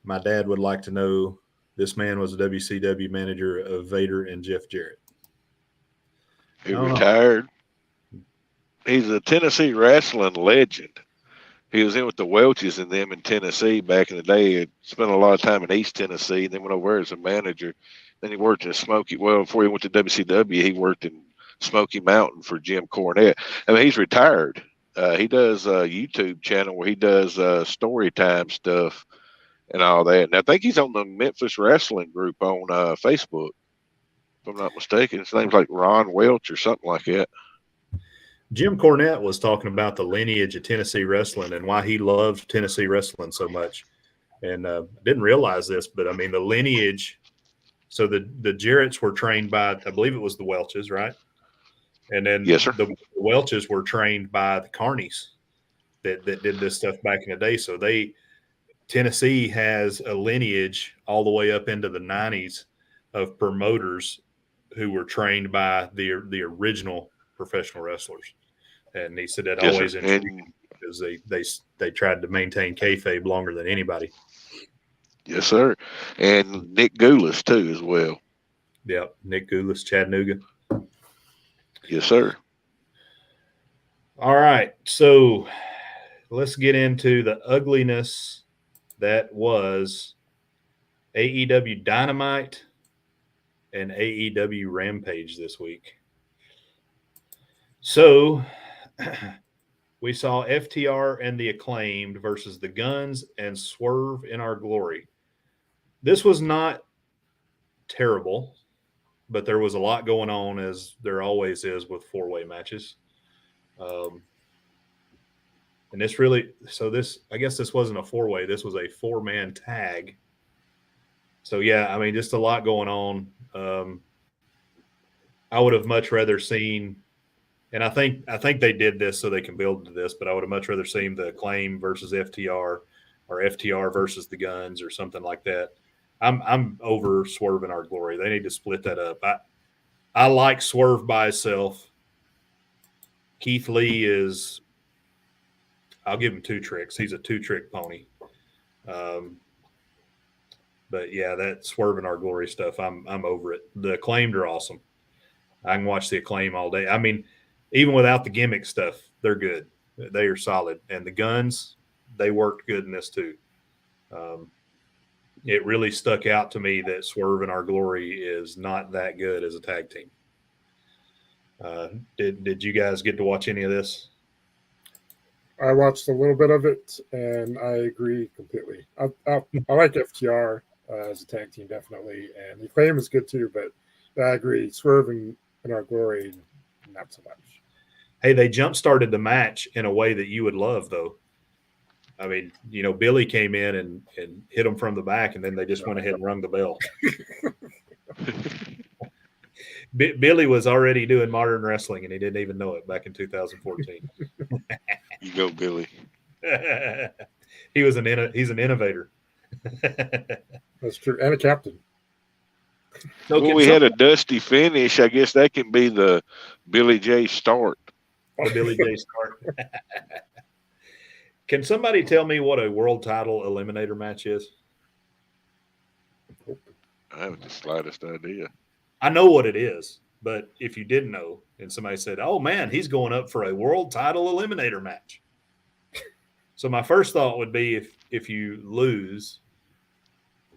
S1: My dad would like to know. This man was a WCW manager of Vader and Jeff Jarrett.
S3: He retired. He's a Tennessee wrestling legend. He was in with the Welches and them in Tennessee back in the day. He spent a lot of time in East Tennessee, and then went over there as a manager. Then he worked in Smoky. Well, before he went to WCW, he worked in Smoky Mountain for Jim Cornette. I mean, he's retired. He does a YouTube channel where he does story time stuff and all that. And I think he's on the Memphis Wrestling group on Facebook, if I'm not mistaken. His name's like Ron Welch or something like that.
S1: Jim Cornette was talking about the lineage of Tennessee wrestling and why he loved Tennessee wrestling so much. And didn't realize this, but I mean, the lineage. So the Jarretts were trained by, I believe it was the Welches, right? And then
S3: yes, sir.
S1: The Welches were trained by the Carneys that did this stuff back in the day. So Tennessee has a lineage all the way up into the 90s of promoters who were trained by the original professional wrestlers. And he said that always intrigued because they tried to maintain kayfabe longer than anybody.
S3: Yes, sir. And Nick Goulas too, as well.
S1: Yep, Nick Goulas, Chattanooga.
S3: Yes, sir.
S1: All right, so let's get into the ugliness that was AEW Dynamite and AEW Rampage this week. So we saw FTR and the Acclaimed versus the Guns and Swerve in Our Glory. This was not terrible, but there was a lot going on, as there always is with four-way matches. And this really, I guess this wasn't a four-way. This was a four-man tag. So, yeah, I mean, just a lot going on. I would have much rather seen, and I think they did this so they can build to this, but I would have much rather seen the Acclaim versus FTR or FTR versus the Guns or something like that. I'm over Swerve in Our Glory. They need to split that up. I like Swerve by himself. Keith Lee is, I'll give him two tricks. He's a two-trick pony. But But yeah, that Swerve in Our Glory stuff, I'm over it. The Acclaimed are awesome. I can watch the Acclaim all day. I mean, even without the gimmick stuff, they're good. They are solid. And the Guns, they worked good in this too. It really stuck out to me that Swerve in Our Glory is not that good as a tag team. Did you guys get to watch any of this?
S2: I watched a little bit of it, and I agree completely. I like FTR as a tag team, definitely, and the Acclaim is good too, but I agree. Swerve in Our Glory, not so much.
S1: Hey, they jump-started the match in a way that you would love, though. I mean, Billy came in and hit him from the back, and then they just went ahead and rung the bell. Billy was already doing modern wrestling, and he didn't even know it back in 2014.
S3: You go, Billy.
S1: He's an innovator.
S2: That's true, and a captain.
S1: So
S3: well, we had a dusty finish. I guess that can be the Billy J start.
S1: The Billy J start. Can somebody tell me what a world title eliminator match is?
S3: I haven't the slightest idea.
S1: I know what it is, but if you didn't know, and somebody said, "Oh man, he's going up for a world title eliminator match," so my first thought would be if you lose,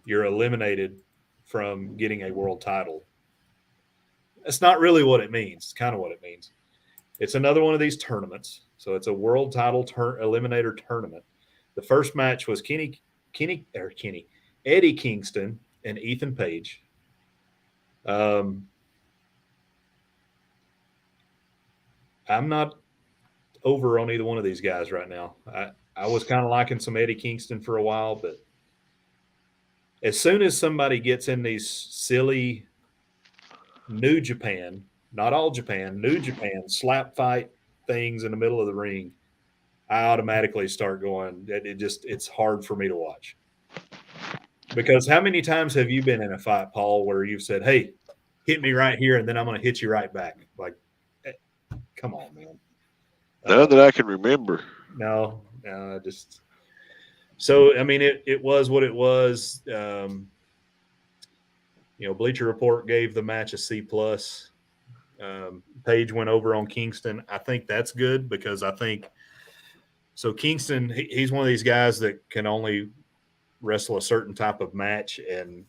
S1: you're eliminated from getting a world title. That's not really what it means. It's kind of what it means. It's another one of these tournaments. So it's a world title eliminator tournament. The first match was Eddie Kingston and Ethan Page. I'm not over on either one of these guys right now. I was kind of liking some Eddie Kingston for a while, but as soon as somebody gets in these silly New Japan, not all Japan, New Japan slap fight things in the middle of the ring, I automatically start going, it's hard for me to watch. Because how many times have you been in a fight, Paul, where you've said, "Hey, hit me right here, and then I'm going to hit you right back"? Like, come on, man.
S3: None that I can remember.
S1: No, just so. I mean, it was what it was. Bleacher Report gave the match a C+. Page went over on Kingston. I think that's good because I think so. Kingston, he's one of these guys that can only wrestle a certain type of match, and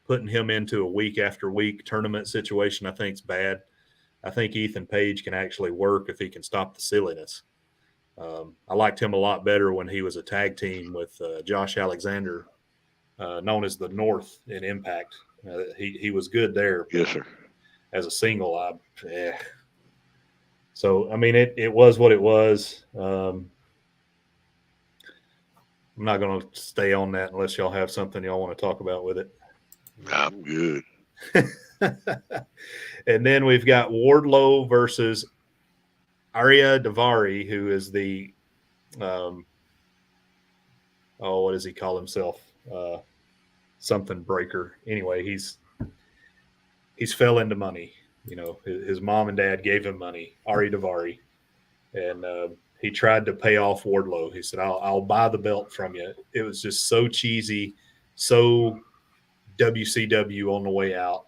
S1: putting him into a week after week tournament situation, I think is bad. I think Ethan Page can actually work if he can stop the silliness. I liked him a lot better when he was a tag team with Josh Alexander, known as the North in Impact. He was good there.
S3: Yes, sir.
S1: As a single, So, I mean, it was what it was. I'm not going to stay on that unless y'all have something y'all want to talk about with it.
S3: I'm good.
S1: And then we've got Wardlow versus Arya Davari, who is the, what does he call himself? Something breaker. Anyway, he's fell into money. His mom and dad gave him money, Arya Davari, and he tried to pay off Wardlow. He said, I'll buy the belt from you. It was just so cheesy, so WCW on the way out.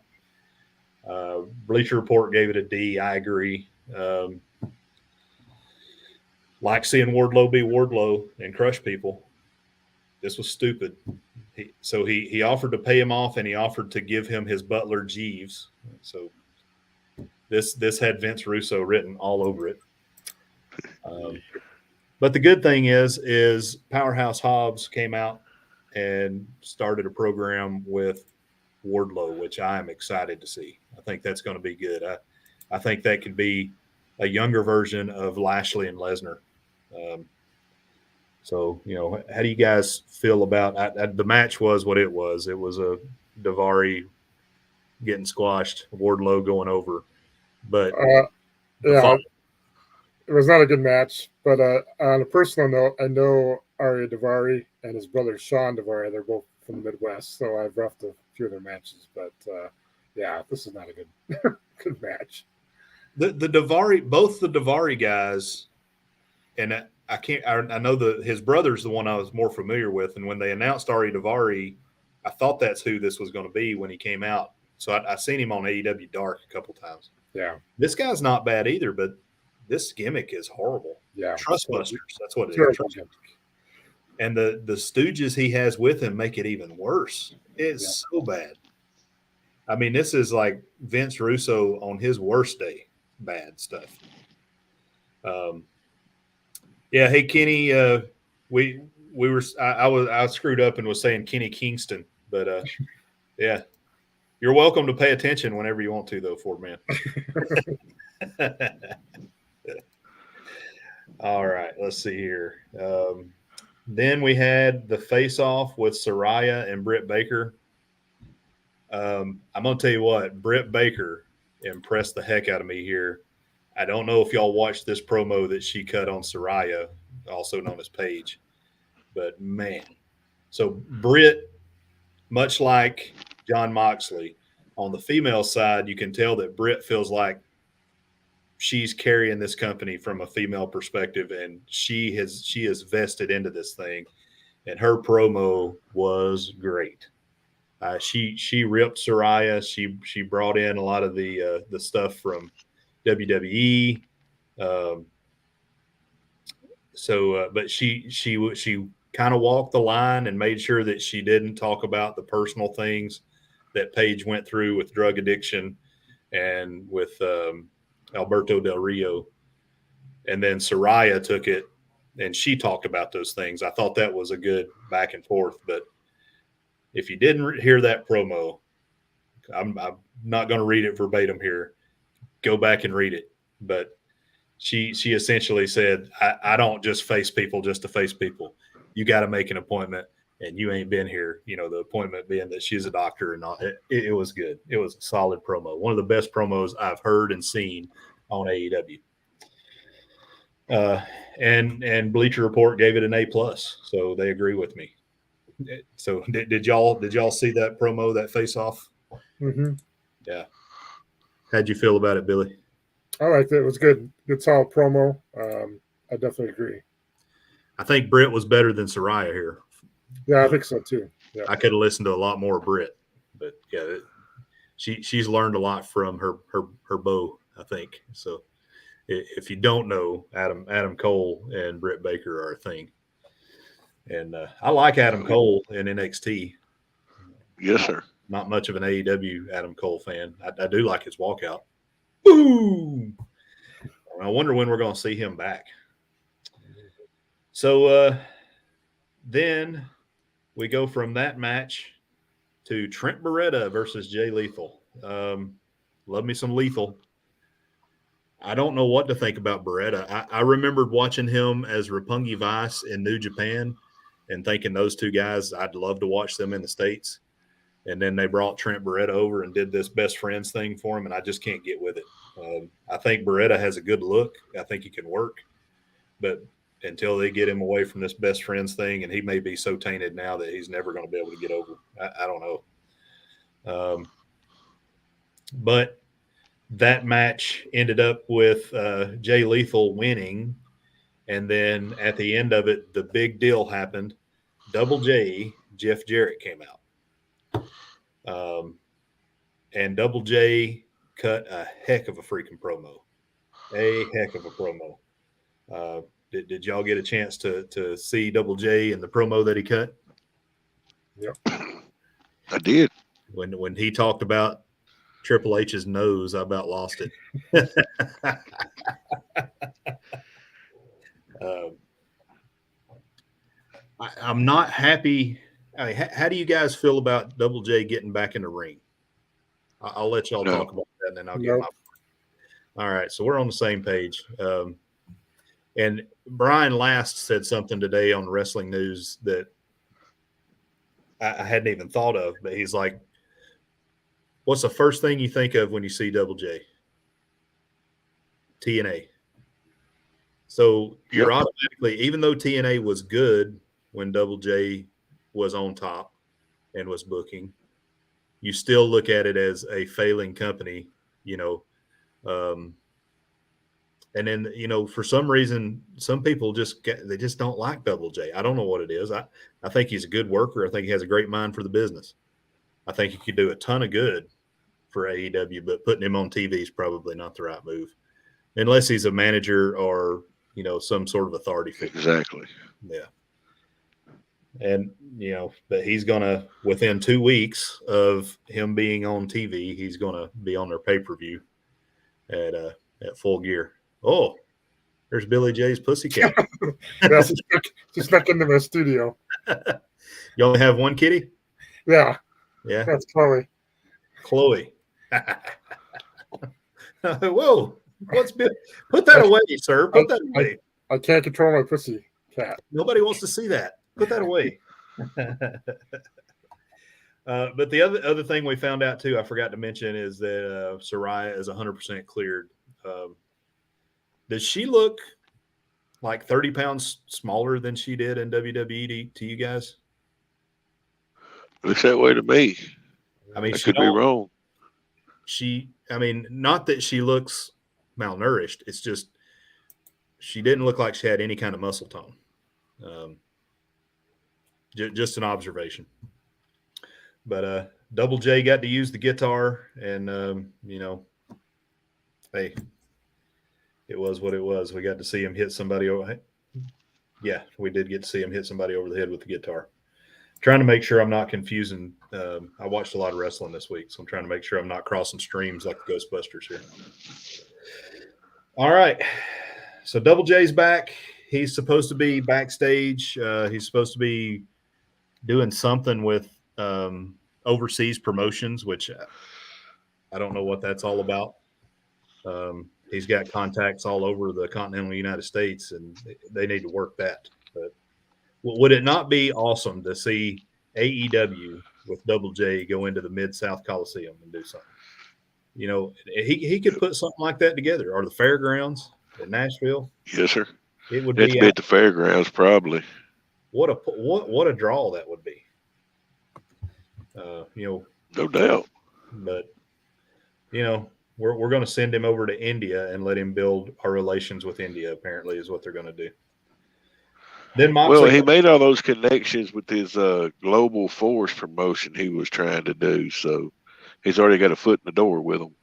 S1: Bleacher Report gave it a D. I agree. Like seeing Wardlow be Wardlow and crush people. This was stupid. He offered to pay him off, and he offered to give him his butler Jeeves. So this had Vince Russo written all over it. But the good thing is Powerhouse Hobbs came out and started a program with Wardlow, which I am excited to see. I think that's going to be good. I think that could be a younger version of Lashley and Lesnar. So, how do you guys feel about the match? Was what it was. It was a Davari getting squashed, Wardlow going over. But
S2: it was not a good match. But on a personal note, I know Arya Davari and his brother Sean Davari. They're both from the Midwest, so I've roughed a few of their matches. But this is not a good good match.
S1: The Davari, both the Davari guys, and I know his brother's the one I was more familiar with. And when they announced Arya Davari, I thought that's who this was going to be when he came out. So I seen him on AEW Dark a couple times.
S2: Yeah.
S1: This guy's not bad either, but this gimmick is horrible.
S2: Yeah.
S1: Trustbusters. That's what it
S2: Terrible
S1: is.
S2: gimmick.
S1: And the Stooges he has with him make it even worse. It's so bad. I mean, this is like Vince Russo on his worst day. Bad stuff. Yeah. Hey, Kenny. We were. I screwed up and was saying Kenny Kingston, but yeah. You're welcome to pay attention whenever you want to, though, Ford Man. All right, let's see here. Then we had the face-off with Saraya and Britt Baker. I'm going to tell you what, Britt Baker impressed the heck out of me here. I don't know if y'all watched this promo that she cut on Saraya, also known as Paige, but man. So Britt, much like John Moxley, on the female side, you can tell that Britt feels like she's carrying this company from a female perspective, and she is vested into this thing. And her promo was great. She ripped Saraya. She brought in a lot of the stuff from WWE. But she kind of walked the line and made sure that she didn't talk about the personal things that Paige went through with drug addiction and with Alberto Del Rio. And then Saraya took it and she talked about those things. I thought that was a good back and forth. But if you didn't hear that promo, I'm not going to read it verbatim here. Go back and read it. But she essentially said, I don't just face people just to face people. You got to make an appointment, and you ain't been here. You know, the appointment being that she's a doctor and all. It was good. It was a solid promo. One of the best promos I've heard and seen on AEW. And Bleacher Report gave it an A+, so they agree with me. So did y'all see that promo, that face-off?
S2: Mm-hmm.
S1: Yeah. How'd you feel about it, Billy?
S2: I liked it. It was good. Good solid promo. I definitely agree.
S1: I think Britt was better than Saraya here.
S2: Yeah, I think so too. Yeah.
S1: I could have listened to a lot more Britt, but yeah, she's learned a lot from her beau, I think. So if you don't know, Adam Cole and Britt Baker are a thing. And I like Adam Cole in NXT.
S3: Yes, sir.
S1: Not much of an AEW Adam Cole fan. I do like his walkout. Boom! I wonder when we're going to see him back. So then we go from that match to Trent Beretta versus Jay Lethal. Love me some Lethal. I don't know what to think about Beretta. I remembered watching him as Roppongi Vice in New Japan and thinking those two guys, I'd love to watch them in the States. And then they brought Trent Beretta over and did this best friends thing for him, and I just can't get with it. I think Beretta has a good look. I think he can work. But until they get him away from this best friends thing, and he may be so tainted now that he's never going to be able to get over. I don't know. But that match ended up with Jay Lethal winning. And then at the end of it, the big deal happened. Double J, Jeff Jarrett came out. And Double J cut a heck of a freaking promo. A heck of a promo. Did y'all get a chance to see Double J in the promo that he cut?
S2: Yep.
S3: I did.
S1: When he talked about Triple H's nose, I about lost it. I'm not happy. I mean, how do you guys feel about Double J getting back in the ring? I'll let y'all talk about that, and then I'll get my. All right, so we're on the same page. And Brian Last said something today on Wrestling News that I hadn't even thought of, but he's like, what's the first thing you think of when you see Double J? TNA. So you're automatically, even though TNA was good when Double J was on top and was booking, you still look at it as a failing company, you know. And then, you know, for some reason, some people they just don't like Double J. I don't know what it is. I think he's a good worker. I think he has a great mind for the business. I think he could do a ton of good for AEW, but putting him on TV is probably not the right move, unless he's a manager or, you know, some sort of authority figure.
S3: Exactly.
S1: Yeah. And, you know, but he's going to, within 2 weeks of him being on TV, he's going to be on their pay-per-view at Full Gear. Oh, there's Billy J's Pussycat.
S2: Yeah, she snuck into my studio.
S1: You only have one kitty?
S2: Yeah,
S1: Yeah.
S2: that's Chloe.
S1: Chloe. Whoa. Put that away, sir. Put that away.
S2: I can't control my pussy cat.
S1: Nobody wants to see that. Put that away. But the other thing we found out too, I forgot to mention, is that Saraya is 100% cleared. Does she look like 30 pounds smaller than she did in WWE to you guys?
S3: Looks that way to me.
S1: I mean,
S3: I could be wrong.
S1: Not that she looks malnourished. It's just she didn't look like she had any kind of muscle tone. Just an observation. But Double J got to use the guitar, and you know, hey, it was what it was. We got to see him hit somebody over. Yeah, we did get to see him hit somebody over the head with the guitar. Trying to make sure I'm not confusing. I watched a lot of wrestling this week, so I'm trying to make sure I'm not crossing streams like the Ghostbusters here. All right. So Double J's back. He's supposed to be backstage. He's supposed to be doing something with overseas promotions, which I don't know what that's all about. He's got contacts all over the continental United States, and they need to work that. But would it not be awesome to see AEW with Double J go into the Mid-South Coliseum and do something? You know, he could put something like that together, or the fairgrounds in Nashville.
S3: Yes, sir.
S1: It would
S3: be at the fairgrounds, probably.
S1: What a draw that would be. You know,
S3: no doubt.
S1: But you know, we're going to send him over to India and let him build our relations with India. Apparently, is what they're going to do. Then Moxley,
S3: he made all those connections with his Global Force promotion he was trying to do, so he's already got a foot in the door with them.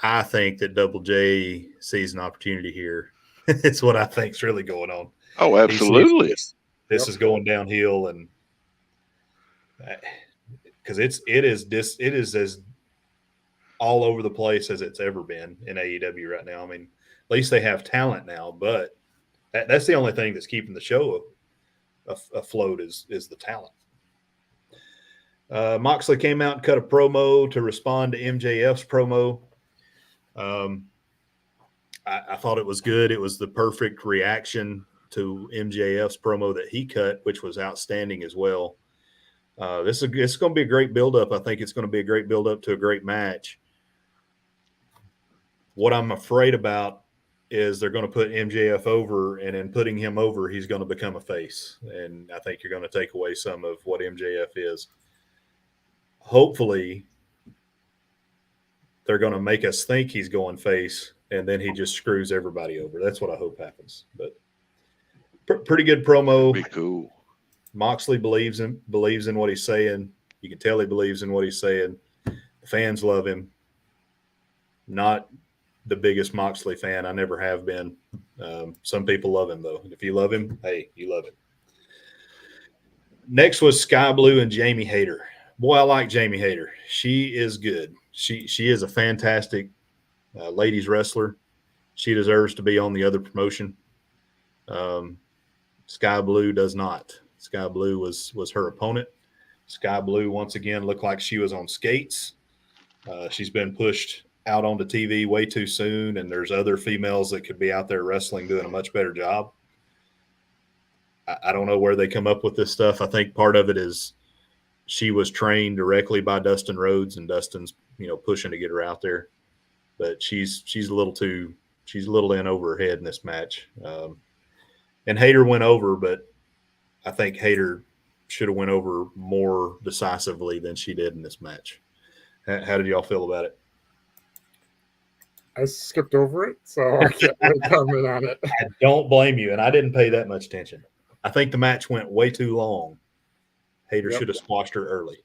S1: I think that Double J sees an opportunity here. It's what I think is really going on.
S3: Oh, absolutely.
S1: This is going downhill, and because it is as all over the place as it's ever been in AEW right now. I mean, at least they have talent now, but that's the only thing that's keeping the show afloat is the talent. Moxley came out and cut a promo to respond to MJF's promo. I thought it was good. It was the perfect reaction to MJF's promo that he cut, which was outstanding as well. It's going to be a great build-up. I think it's going to be a great build-up to a great match. What I'm afraid about is they're going to put MJF over, and in putting him over, he's going to become a face. And I think you're going to take away some of what MJF is. Hopefully, they're going to make us think he's going face, and then he just screws everybody over. That's what I hope happens. But pretty good promo.
S3: That'd be cool.
S1: Moxley believes in what he's saying. You can tell he believes in what he's saying. The fans love him. Not the biggest Moxley fan. I never have been. Some people love him, though. If you love him, hey, you love him. Next was Sky Blue and Jamie Hayter. Boy, I like Jamie Hayter. She is good. She is a fantastic ladies wrestler. She deserves to be on the other promotion. Sky Blue does not. Sky Blue was her opponent. Sky Blue, once again, looked like she was on skates. She's been pushed out onto TV way too soon, and there's other females that could be out there wrestling doing a much better job. I don't know where they come up with this stuff. I think part of it is she was trained directly by Dustin Rhodes, and Dustin's, pushing to get her out there. But she's a little in over her head in this match. And Hayter went over, but I think Hayter should have went over more decisively than she did in this match. How did y'all feel about it?
S2: I skipped over it, so I can't really comment on it.
S1: I don't blame you, and I didn't pay that much attention. I think the match went way too long. Hayter should have squashed her early.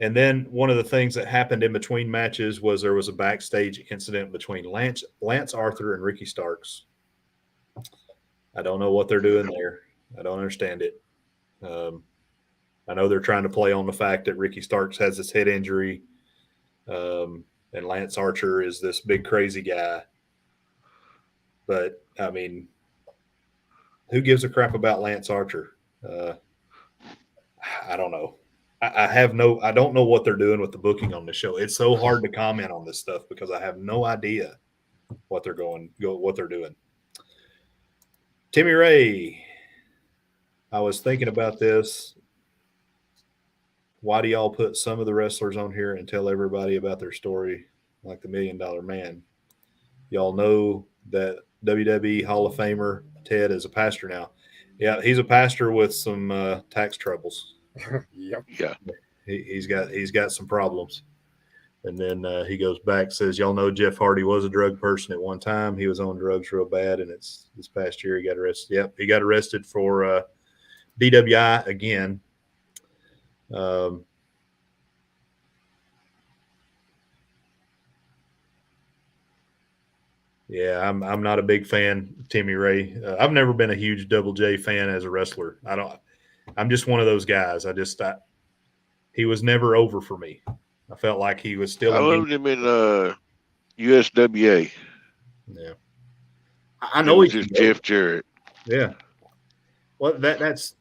S1: And then one of the things that happened in between matches was there was a backstage incident between Lance Arthur and Ricky Starks. I don't know what they're doing there. I don't understand it. I know they're trying to play on the fact that Ricky Starks has this head injury, and Lance Archer is this big crazy guy. But I mean, who gives a crap about Lance Archer? I don't know. I don't know what they're doing with the booking on the show. It's so hard to comment on this stuff because I have no idea what they're doing. Timmy Ray, I was thinking about this. Why do y'all put some of the wrestlers on here and tell everybody about their story like the $1 Million Man? Y'all know that WWE Hall of Famer Ted is a pastor now. Yeah, he's a pastor with some tax troubles.
S2: Yep.
S3: Yeah.
S1: He's got some problems. And then he goes back, says, y'all know Jeff Hardy was a drug person at one time. He was on drugs real bad, and it's this past year he got arrested. Yep, he got arrested for DWI again. Yeah, I'm not a big fan, Timmy Ray. I've never been a huge Double J fan as a wrestler. I'm just one of those guys. He was never over for me. I felt like he was still.
S3: I loved him in USWA.
S1: Yeah, I know
S3: he's just Jeff Jarrett.
S1: Yeah, well, that's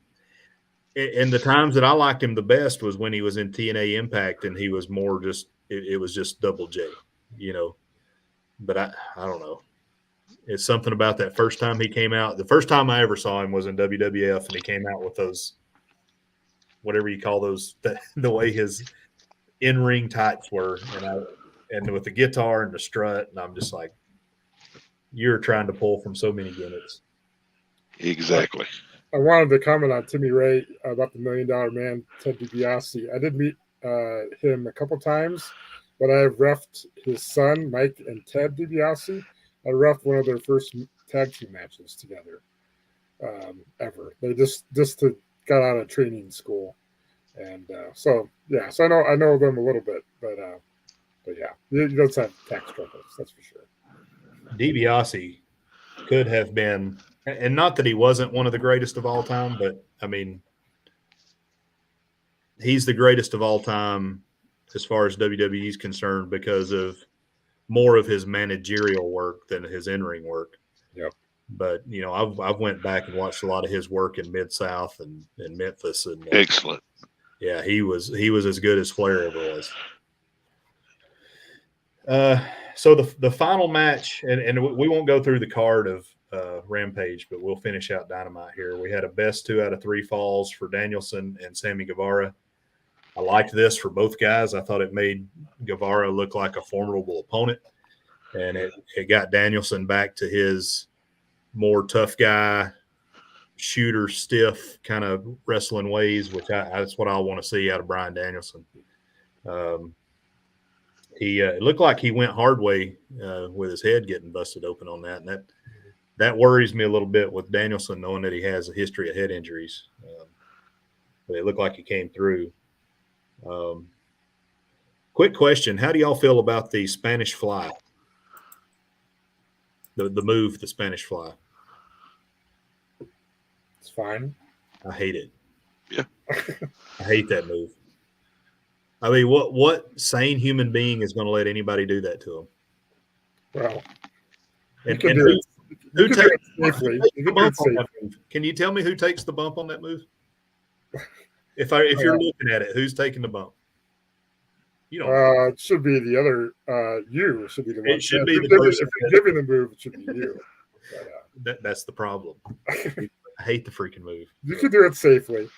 S1: and the times that I liked him the best was when he was in TNA Impact, and he was more just it was just Double J, you know. But I don't know. It's something about that first time he came out. The first time I ever saw him was in WWF, and he came out with those, whatever you call those, the way his in-ring tights were, and with the guitar and the strut, and I'm just like, you're trying to pull from so many gimmicks.
S3: Exactly.
S2: I wanted to comment on Timmy Ray about the $1 Million Man, Ted DiBiase. I did meet him a couple times, but I have reffed his son, Mike and Ted DiBiase. I reffed one of their first tag team matches together ever. They just got out of training school, and so I know them a little bit, but yeah, he does have tax troubles, that's for sure.
S1: DiBiase could have been, and not that he wasn't one of the greatest of all time, but I mean, he's the greatest of all time as far as WWE is concerned because of more of his managerial work than his in-ring work.
S2: Yep.
S1: But you know, I've went back and watched a lot of his work in Mid-South and Memphis, and
S3: excellent.
S1: Yeah, he was as good as Flair ever was. So the final match, and we won't go through the card of Rampage, but we'll finish out Dynamite here. We had a best 2 out of 3 falls for Danielson and Sammy Guevara. I liked this for both guys. I thought it made Guevara look like a formidable opponent, and it got Danielson back to his more tough guy, shooter, stiff kind of wrestling ways, which that's what I want to see out of Bryan Danielson. It looked like he went hard way with his head getting busted open on that, and that worries me a little bit with Danielson, knowing that he has a history of head injuries. But it looked like he came through. Quick question: how do y'all feel about the Spanish Fly? The move, the Spanish Fly.
S2: It's fine.
S1: I hate it.
S3: Yeah,
S1: I hate that move. I mean, what sane human being is going to let anybody do that to him?
S2: Well,
S1: and
S2: who takes the bump
S1: on that move? Can you tell me who takes the bump on that move? If you're looking at it, who's taking the bump? You don't.
S2: It should be the other. You should be the one.
S1: It should be the
S2: person. If you're giving the move, it should be you. But,
S1: that's the problem. I hate the freaking move.
S2: You can do it safely.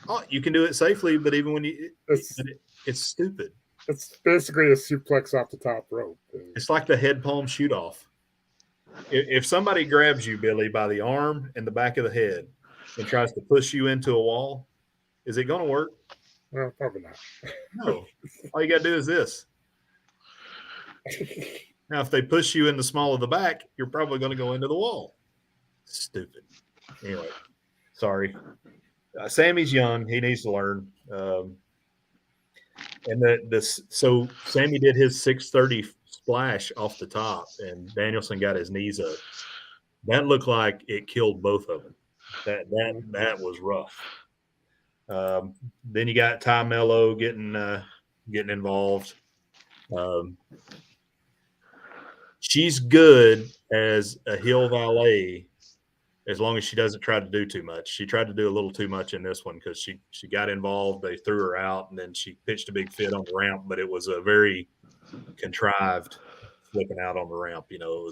S1: Oh, you can do it safely, but even when it's stupid.
S2: It's basically a suplex off the top rope.
S1: It's like the head palm shoot off. If somebody grabs you, Billy, by the arm and the back of the head and tries to push you into a wall, is it going to work?
S2: Well, probably not.
S1: No. All you got to do is this. Now, if they push you in the small of the back, you're probably going to go into the wall. Stupid. Anyway, sorry. Sammy's young. He needs to learn. So Sammy did his 630 splash off the top, and Danielson got his knees up. That looked like it killed both of them. That was rough. Then you got Ty Mello getting involved. She's good as a heel valet as long as she doesn't try to do too much. She tried to do a little too much in this one because she got involved. They threw her out, and then she pitched a big fit on the ramp, but it was a very contrived flipping out on the ramp. You know,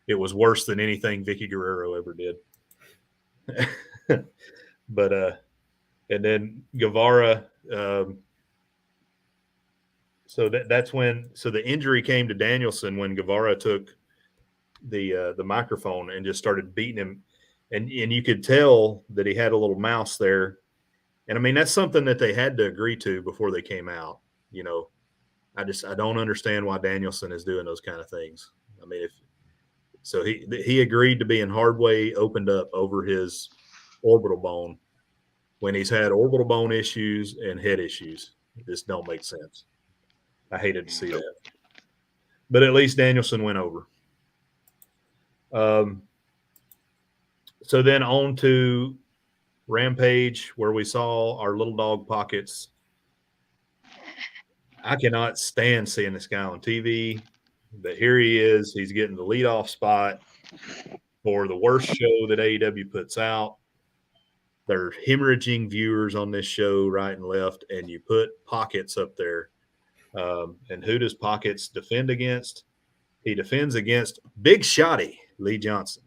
S1: it was worse than anything Vicky Guerrero ever did. But and then Guevara. So that's when the injury came to Danielson when Guevara took the microphone and just started beating him, and you could tell that he had a little mouse there. And I mean, that's something that they had to agree to before they came out. You know, I don't understand why Danielson is doing those kind of things. I mean, he agreed to being hard way opened up over his orbital bone when he's had orbital bone issues and head issues. This don't make sense. I hated to see that. But at least Danielson went over. So then on to Rampage, where we saw our little dog Pockets. I cannot stand seeing this guy on TV, but here he is. He's getting the leadoff spot for the worst show that AEW puts out. They're hemorrhaging viewers on this show right and left, and you put Pockets up there. And who does Pockets defend against? He defends against Big Shotty Lee Johnson.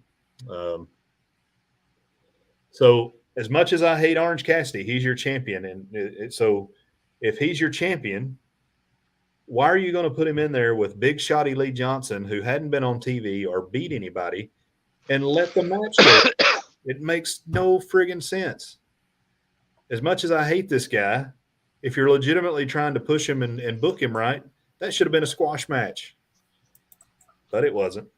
S1: So as much as I hate Orange Cassidy, he's your champion. And so if he's your champion, why are you going to put him in there with Big Shotty Lee Johnson, who hadn't been on TV or beat anybody, and let the match go? It makes no friggin' sense. As much as I hate this guy, if you're legitimately trying to push him and book him right, that should have been a squash match. But it wasn't.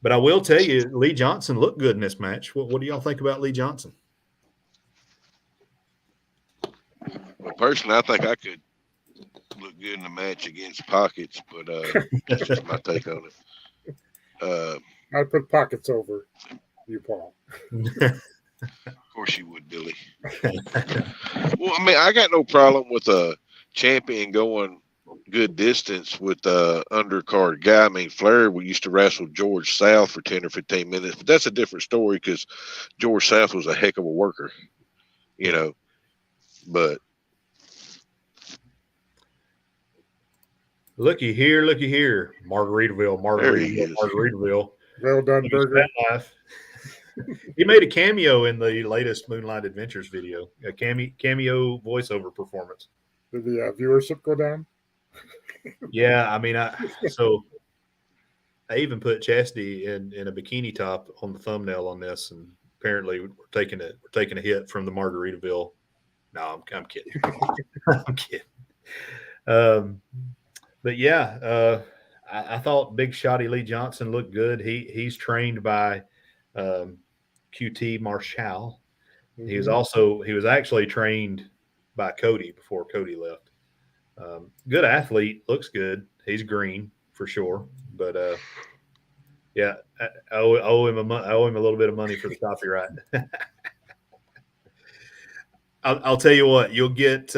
S1: But I will tell you, Lee Johnson looked good in this match. What do y'all think about Lee Johnson?
S3: Well, personally, I think I could look good in the match against Pockets, but that's just my take on it.
S2: I'd put Pockets over you, Paul.
S3: Of course you would, Billy. Well, I mean, I got no problem with a champion going good distance with the undercard guy. I mean, Flair, we used to wrestle George South for 10 or 15 minutes, but that's a different story because George South was a heck of a worker, you know. But
S1: looky here, Margaritaville.
S2: Well done, Burger.
S1: He made a cameo in the latest Moonlight Adventures video, a cameo voiceover performance.
S2: Did the viewership go down?
S1: Yeah, I mean, I even put Chastity in a bikini top on the thumbnail on this, and apparently we're taking a hit from the Margaritaville. No, I'm kidding. I'm kidding. But yeah, I thought Big Shotty Lee Johnson looked good. He's trained by QT Marshall. Mm-hmm. He was actually trained by Cody before Cody left. Good athlete, looks good. He's green for sure, but yeah, I owe him a little bit of money for the copyright. I'll tell you what, you'll get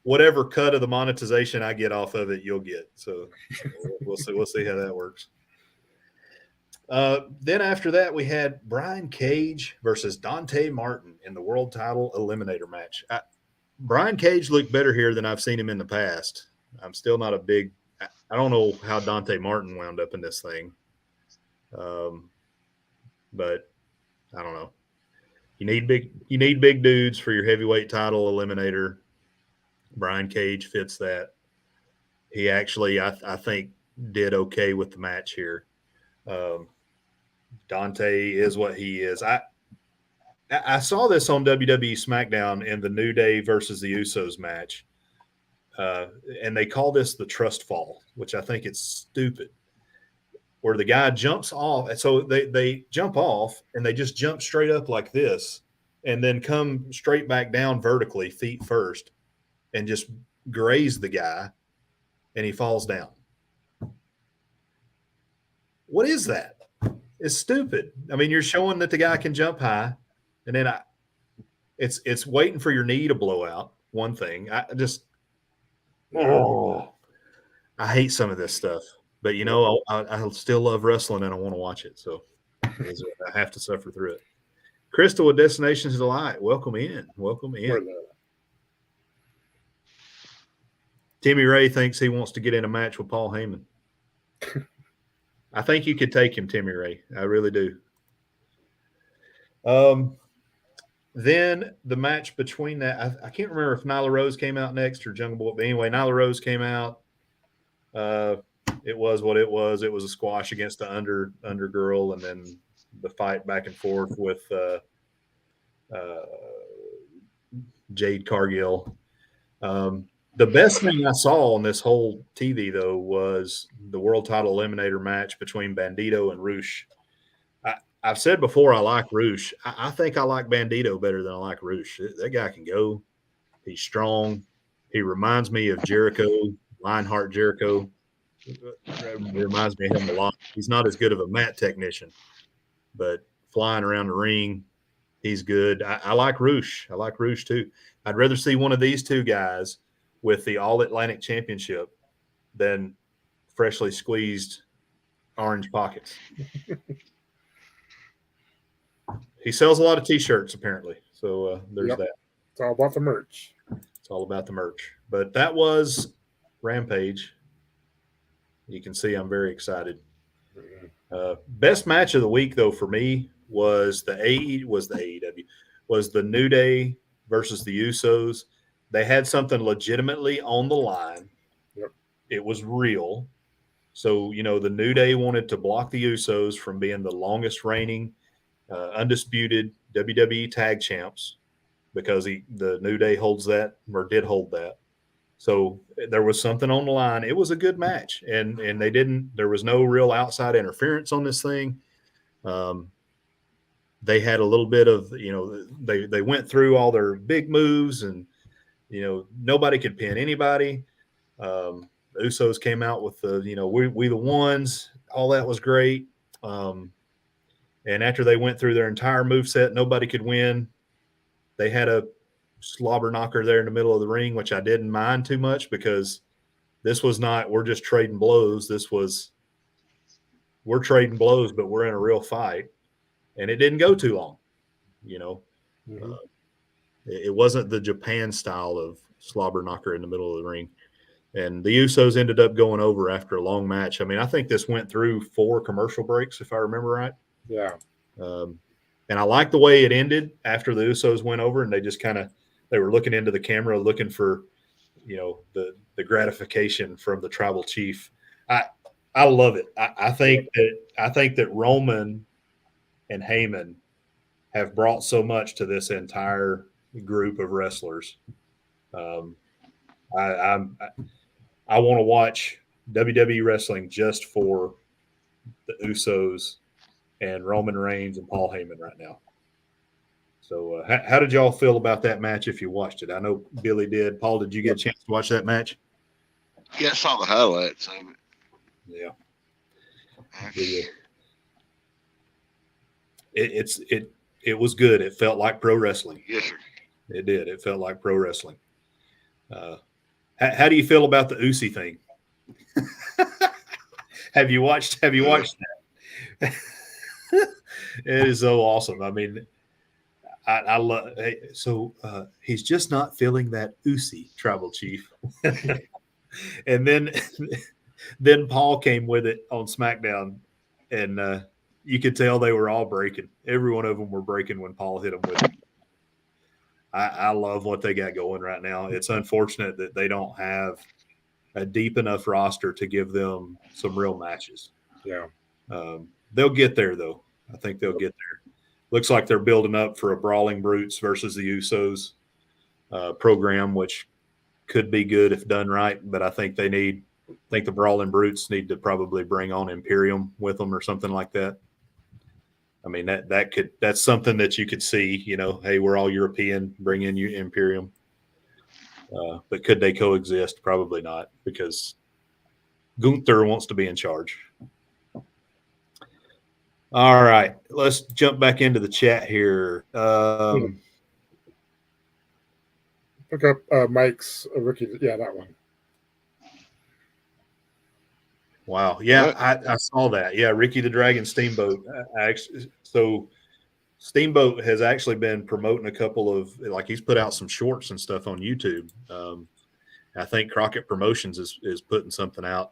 S1: whatever cut of the monetization I get off of it, you'll get. So we'll see how that works. Then after that, we had Brian Cage versus Dante Martin in the world title eliminator match. Brian Cage looked better here than I've seen him in the past. I'm still not a big – I don't know how Dante Martin wound up in this thing. But I don't know. You need big dudes for your heavyweight title eliminator. Brian Cage fits that. He actually, I think, did okay with the match here. Dante is what he is. I saw this on WWE SmackDown in the New Day versus the Usos match, and they call this the trust fall, which I think is stupid. Where the guy jumps off, and so they jump off and they just jump straight up like this, and then come straight back down vertically, feet first, and just graze the guy, and he falls down. What is that? It's stupid. I mean, you're showing that the guy can jump high, and then it's waiting for your knee to blow out. One thing, I I hate some of this stuff, but I still love wrestling and I want to watch it, so I have to suffer through it. Crystal with Destinations Delight, welcome in. Timmy Ray thinks he wants to get in a match with Paul Heyman. I think you could take him, Timmy Ray. I really do. Then the match between that, I can't remember if Nyla Rose came out next or Jungle Boy, but anyway, Nyla Rose came out. It was what it was. It was a squash against the under girl, and then the fight back and forth with Jade Cargill. The best thing I saw on this whole TV, though, was the world title eliminator match between Bandito and Roosh. I've said before I like Roosh. I think I like Bandito better than I like Roosh. That guy can go. He's strong. He reminds me of Jericho, Lionheart Jericho. It reminds me of him a lot. He's not as good of a mat technician, but flying around the ring, he's good. I like Roosh. I like Roosh too. I'd rather see one of these two guys with the All Atlantic Championship than freshly squeezed orange pockets. He sells a lot of T-shirts, apparently. So there's that.
S2: It's all about the merch.
S1: It's all about the merch. But that was Rampage. You can see I'm very excited. Best match of the week, though, for me was the New Day versus the Usos. They had something legitimately on the line.
S2: Yep.
S1: It was real. So, the New Day wanted to block the Usos from being the longest reigning undisputed WWE tag champs because the New Day holds that, or did hold that. So there was something on the line. It was a good match, and there was no real outside interference on this thing. They had a little bit of, they went through all their big moves, and nobody could pin anybody. The Usos came out with the, we the ones. All that was great. And after they went through their entire moveset, nobody could win. They had a slobber knocker there in the middle of the ring, which I didn't mind too much because this was not, we're just trading blows. This was, we're trading blows, but we're in a real fight. And it didn't go too long, It wasn't the Japan style of slobber knocker in the middle of the ring. And the Usos ended up going over after a long match. I mean, I think this went through 4 commercial breaks, if I remember right.
S2: Yeah.
S1: And I like the way it ended after the Usos went over, and they just they were looking into the camera, looking for, the gratification from the tribal chief. I love it. I think that Roman and Heyman have brought so much to this entire group of wrestlers. I want to watch WWE wrestling just for the Usos and Roman Reigns and Paul Heyman right now. So how did y'all feel about that match if you watched it? I know Billy did. Paul, did you get a chance to watch that match?
S3: Yeah, I saw the highlights of it.
S1: Yeah. It was good. It felt like pro wrestling.
S3: Yes, sir.
S1: It did. It felt like pro wrestling. How do you feel about the Usi thing? Have you watched that? It is so awesome. I mean, I love. So he's just not feeling that Usi, tribal chief. And then Paul came with it on SmackDown, and you could tell they were all breaking. Every one of them were breaking when Paul hit them with it. I love what they got going right now. It's unfortunate that they don't have a deep enough roster to give them some real matches.
S2: Yeah.
S1: They'll get there, though. I think they'll get there. looks like they're building up for a Brawling Brutes versus the Usos program, which could be good if done right. But I think the Brawling Brutes need to probably bring on Imperium with them or something like that. I mean, that's something that you could see, hey, we're all European, bring in you Imperium. But could they coexist? Probably not, because Gunther wants to be in charge. All right, let's jump back into the chat here.
S2: Look up Mike's rookie. Yeah, that one.
S1: Wow. Yeah, I saw that. Yeah, Ricky the Dragon Steamboat. So Steamboat has actually been promoting a couple of, he's put out some shorts and stuff on YouTube. I think Crockett Promotions is putting something out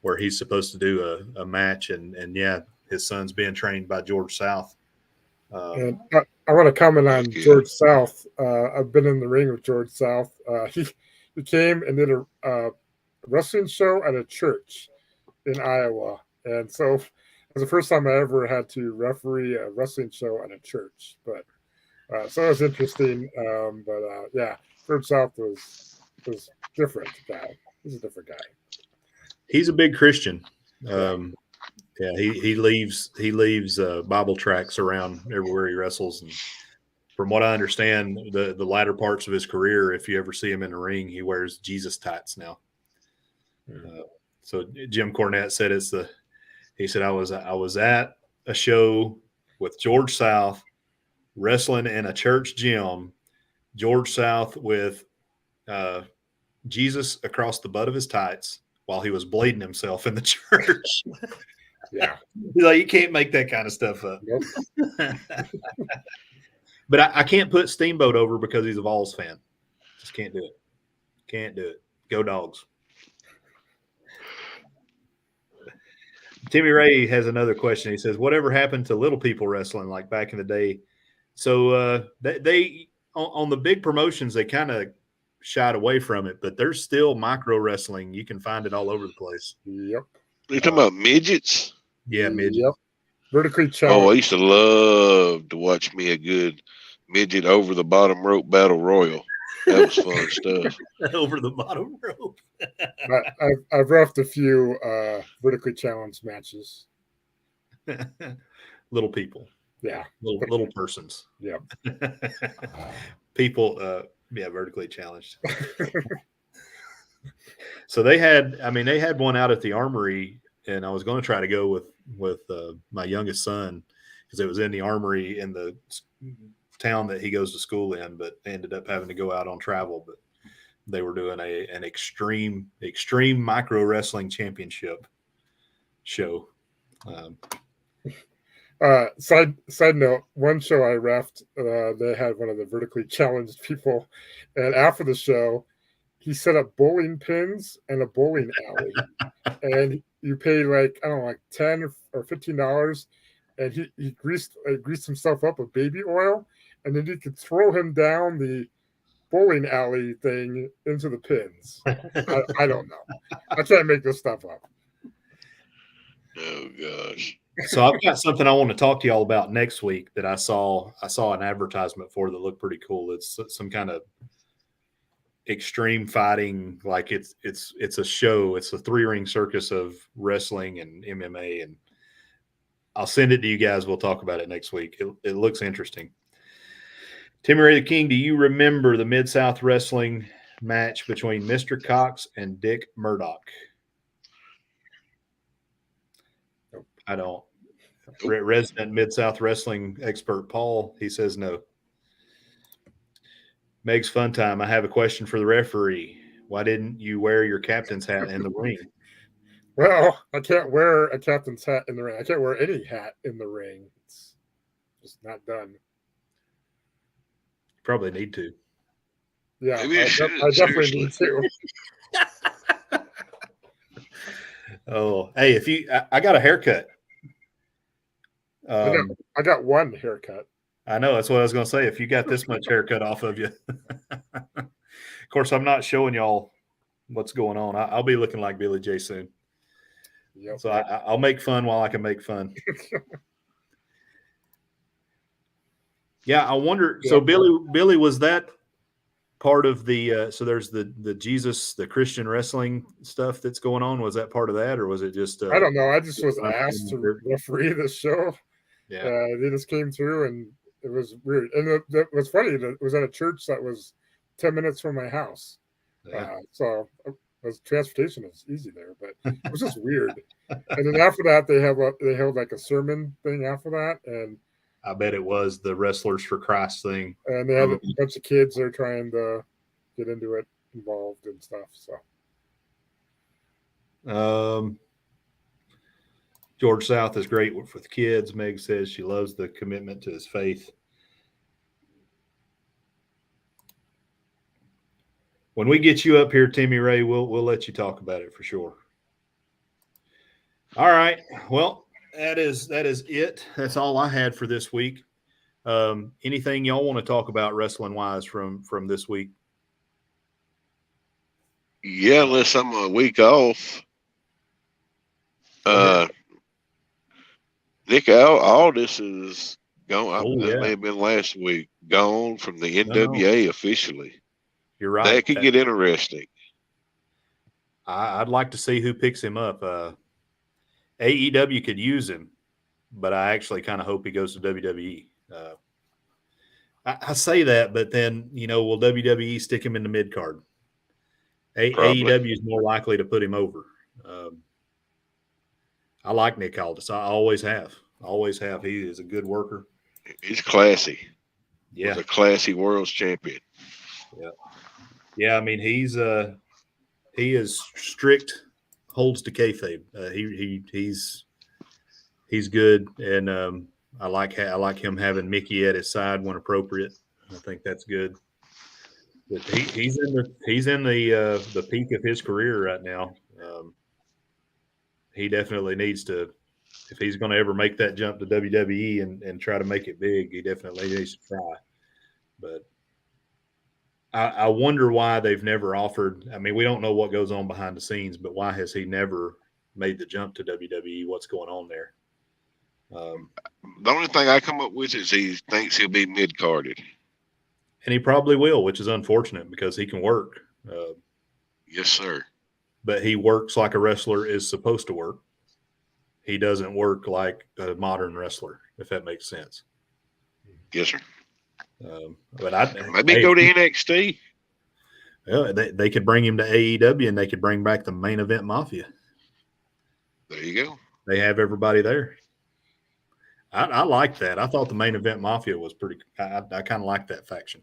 S1: where he's supposed to do a match, and yeah, his son's being trained by George South.
S2: And I want to comment on George South. I've been in the ring with George South. He came and did a wrestling show at a church in Iowa, and so it was the first time I ever had to referee a wrestling show at a church. But so it was interesting. Yeah, George South was different guy. He's a different guy.
S1: He's a big Christian. Yeah, he leaves Bible tracts around everywhere he wrestles, and from what I understand, the latter parts of his career, if you ever see him in the ring, he wears Jesus tights now. So Jim Cornette said he said I was at a show with George South wrestling in a church gym, George South with Jesus across the butt of his tights while he was blading himself in the church.
S2: Yeah.
S1: You can't make that kind of stuff up.
S2: Nope.
S1: But I can't put Steamboat over because he's a Vols fan. Just can't do it. Can't do it. Go Dogs. Timmy Ray has another question. He says, whatever happened to little people wrestling like back in the day? So they on the big promotions, they kind of shied away from it, but there's still micro wrestling. You can find it all over the place.
S2: Yep.
S3: You talking about midgets?
S1: Yeah, midgets.
S2: Yep. Vertically challenged.
S3: Oh, I used to love to watch me a good midget over the bottom rope battle royal. That was fun stuff.
S1: Over the bottom rope.
S2: I've roughed a few vertically challenged matches.
S1: Little people.
S2: Yeah.
S1: Little persons.
S2: Yep.
S1: People, vertically challenged. So they had one out at the Armory, and I was going to try to go with my youngest son because it was in the Armory in the town that he goes to school in, but ended up having to go out on travel. But they were doing an extreme micro wrestling championship show.
S2: Side note, one show I reffed, they had one of the vertically challenged people, and after the show, he set up bowling pins and a bowling alley, and you pay like $10 or $15, and he greased himself up with baby oil, and then you could throw him down the bowling alley thing into the pins. I don't know. I can't make this stuff up.
S3: Oh gosh.
S1: So I've got something I want to talk to y'all about next week that I saw an advertisement for that looked pretty cool. It's some kind of extreme fighting, like it's a show. It's a 3-ring circus of wrestling and MMA, and I'll send it to you guys. We'll talk about it next week. It looks interesting. Timmy Ray the King, do you remember the Mid-South Wrestling match between Mr. Cox and Dick Murdoch? I don't. Resident Mid-South Wrestling expert Paul, he says no. Meg's Fun Time, I have a question for the referee. Why didn't you wear your captain's hat in the ring?
S2: Well, I can't wear a captain's hat in the ring. I can't wear any hat in the ring. It's just not done.
S1: Probably need to.
S2: Yeah, I definitely need to.
S1: Oh, hey, I got a haircut.
S2: I got one haircut.
S1: I know, that's what I was going to say. If you got this much haircut off of you. Of course, I'm not showing y'all what's going on. I'll be looking like Billy J soon.
S2: Yep.
S1: So I'll make fun while I can make fun. Yeah, I wonder.
S2: Yeah.
S1: So Billy, was that part of the? So there's the Jesus, the Christian wrestling stuff that's going on. Was that part of that, or was it just?
S2: I don't know. I just was asked to referee this show.
S1: Yeah.
S2: They just came through, and it was weird. And it was funny. It was at a church that was 10 minutes from my house.
S1: Yeah.
S2: So transportation is easy there, but it was just weird. And then after that, they held like a sermon thing after that, and
S1: I bet it was the Wrestlers for Christ thing.
S2: And they had a bunch of kids that are trying to get into it, involved and stuff. So,
S1: George South is great with the kids. Meg says she loves the commitment to his faith. When we get you up here, Timmy Ray, we'll let you talk about it for sure. All right. Well, that is it. That's all I had for this week. Anything y'all want to talk about wrestling wise from this week?
S3: Yeah, unless I'm a week off. Nick Aldis is gone. That may have been last week. Gone from the NWA officially.
S1: You're right.
S3: That could get interesting.
S1: I'd like to see who picks him up. AEW could use him, but I actually kind of hope he goes to WWE. I say that, but then, will WWE stick him in the mid card? AEW is more likely to put him over. I like Nick Aldis. I always have. He is a good worker.
S3: He's classy.
S1: Yeah.
S3: He's a classy world's champion.
S1: Yeah. Yeah, I mean, he is strict, holds to kayfabe. He's good, and I like him having Mickey at his side when appropriate. I think that's good. But he's in the peak of his career right now. He definitely needs to, if he's going to ever make that jump to WWE and try to make it big, he definitely needs to try. But I wonder why they've never offered. I mean, we don't know what goes on behind the scenes, but why has he never made the jump to WWE? What's going on there?
S3: The only thing I come up with is he thinks he'll be mid-carded.
S1: And he probably will, which is unfortunate because he can work.
S3: Yes, sir.
S1: But he works like a wrestler is supposed to work. He doesn't work like a modern wrestler, if that makes sense.
S3: Yes, sir.
S1: But
S3: maybe go to NXT.
S1: Yeah, they could bring him to AEW, and they could bring back the Main Event Mafia.
S3: There you go.
S1: They have everybody there. I like that. I thought the Main Event Mafia was pretty. I kind of like that faction.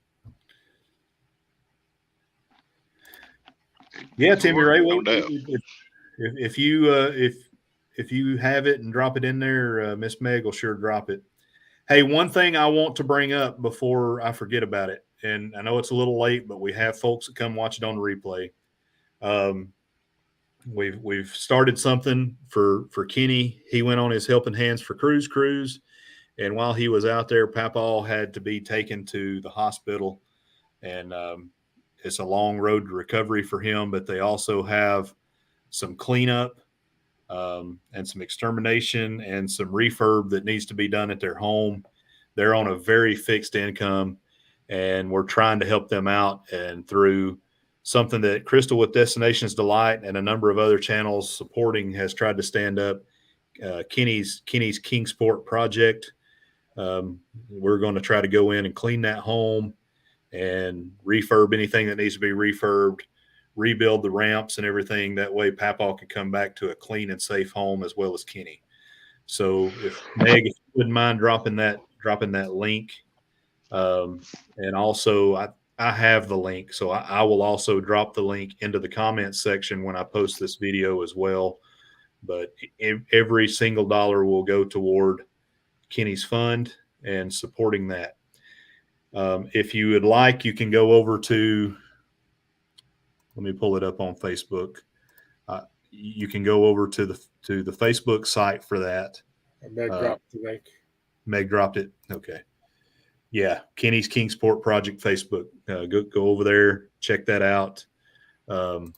S1: Yeah, Timmy Ray.
S3: No doubt.
S1: If you have it and drop it in there, Miss Meg will sure drop it. Hey, one thing I want to bring up before I forget about it, and I know it's a little late, but we have folks that come watch it on the replay. We've started something for Kenny. He went on his helping hands for Cruise, and while he was out there, Papaw had to be taken to the hospital, and it's a long road to recovery for him. But they also have some cleanup and some extermination and some refurb that needs to be done at their home. They're on a very fixed income, and we're trying to help them out. And through something that Crystal with Destinations Delight and a number of other channels supporting has tried to stand up, Kenny's Kingsport project. We're going to try to go in and clean that home and refurb anything that needs to be refurbed, rebuild the ramps and everything. That way Papaw can come back to a clean and safe home, as well as Kenny. So if Meg, if you wouldn't mind dropping that link. And also I have the link, so I will also drop the link into the comments section when I post this video as well. But every single dollar will go toward Kenny's fund and supporting that. If you would like, you can go over to, let me pull it up on Facebook. You can go over to the Facebook site for that.
S2: And Meg dropped the link.
S1: Meg dropped it. Okay. Yeah, Kenny's Kingsport Project Facebook. Go over there, check that out. I'm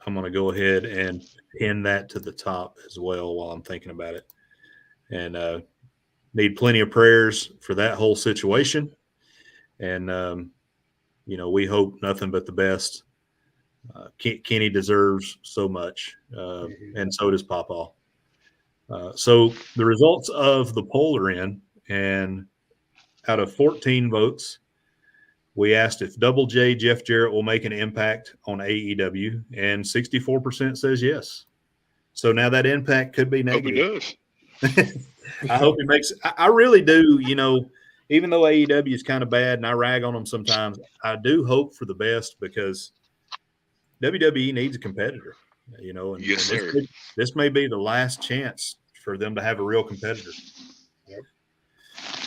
S1: going to go ahead and pin that to the top as well while I'm thinking about it. And need plenty of prayers for that whole situation. And, we hope nothing but the best. Kenny deserves so much, and so does Pawpaw. So the results of the poll are in, and out of 14 votes, we asked if Double J Jeff Jarrett will make an impact on AEW, and 64% says yes. So now that impact could be
S3: Hope he
S1: negative.
S3: does.
S1: I hope he makes. I really do. Even though AEW is kind of bad, and I rag on them sometimes, I do hope for the best because WWE needs a competitor. And
S3: Yes,
S1: and
S3: sir.
S1: this may be the last chance for them to have a real competitor.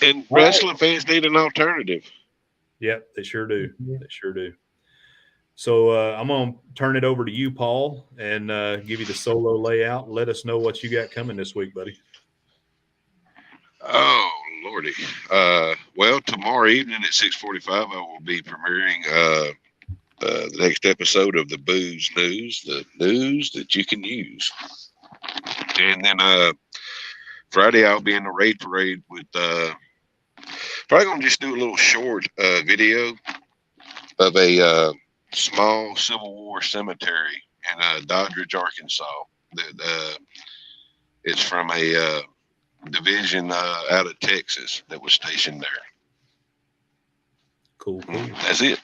S3: And wrestling fans need an alternative.
S1: Yep, they sure do. They sure do. So I'm going to turn it over to you, Paul, and give you the solo layout. Let us know what you got coming this week, buddy.
S3: Oh, Lordy. Well, tomorrow evening at 6:45, I will be premiering the next episode of the Booze News, the news that you can use. And then Friday, I'll be in the Raid Parade with probably going to just do a little short video of a small Civil War cemetery in Doddridge, Arkansas. It's from a division out of Texas that was stationed there.
S1: Cool.
S3: That's it.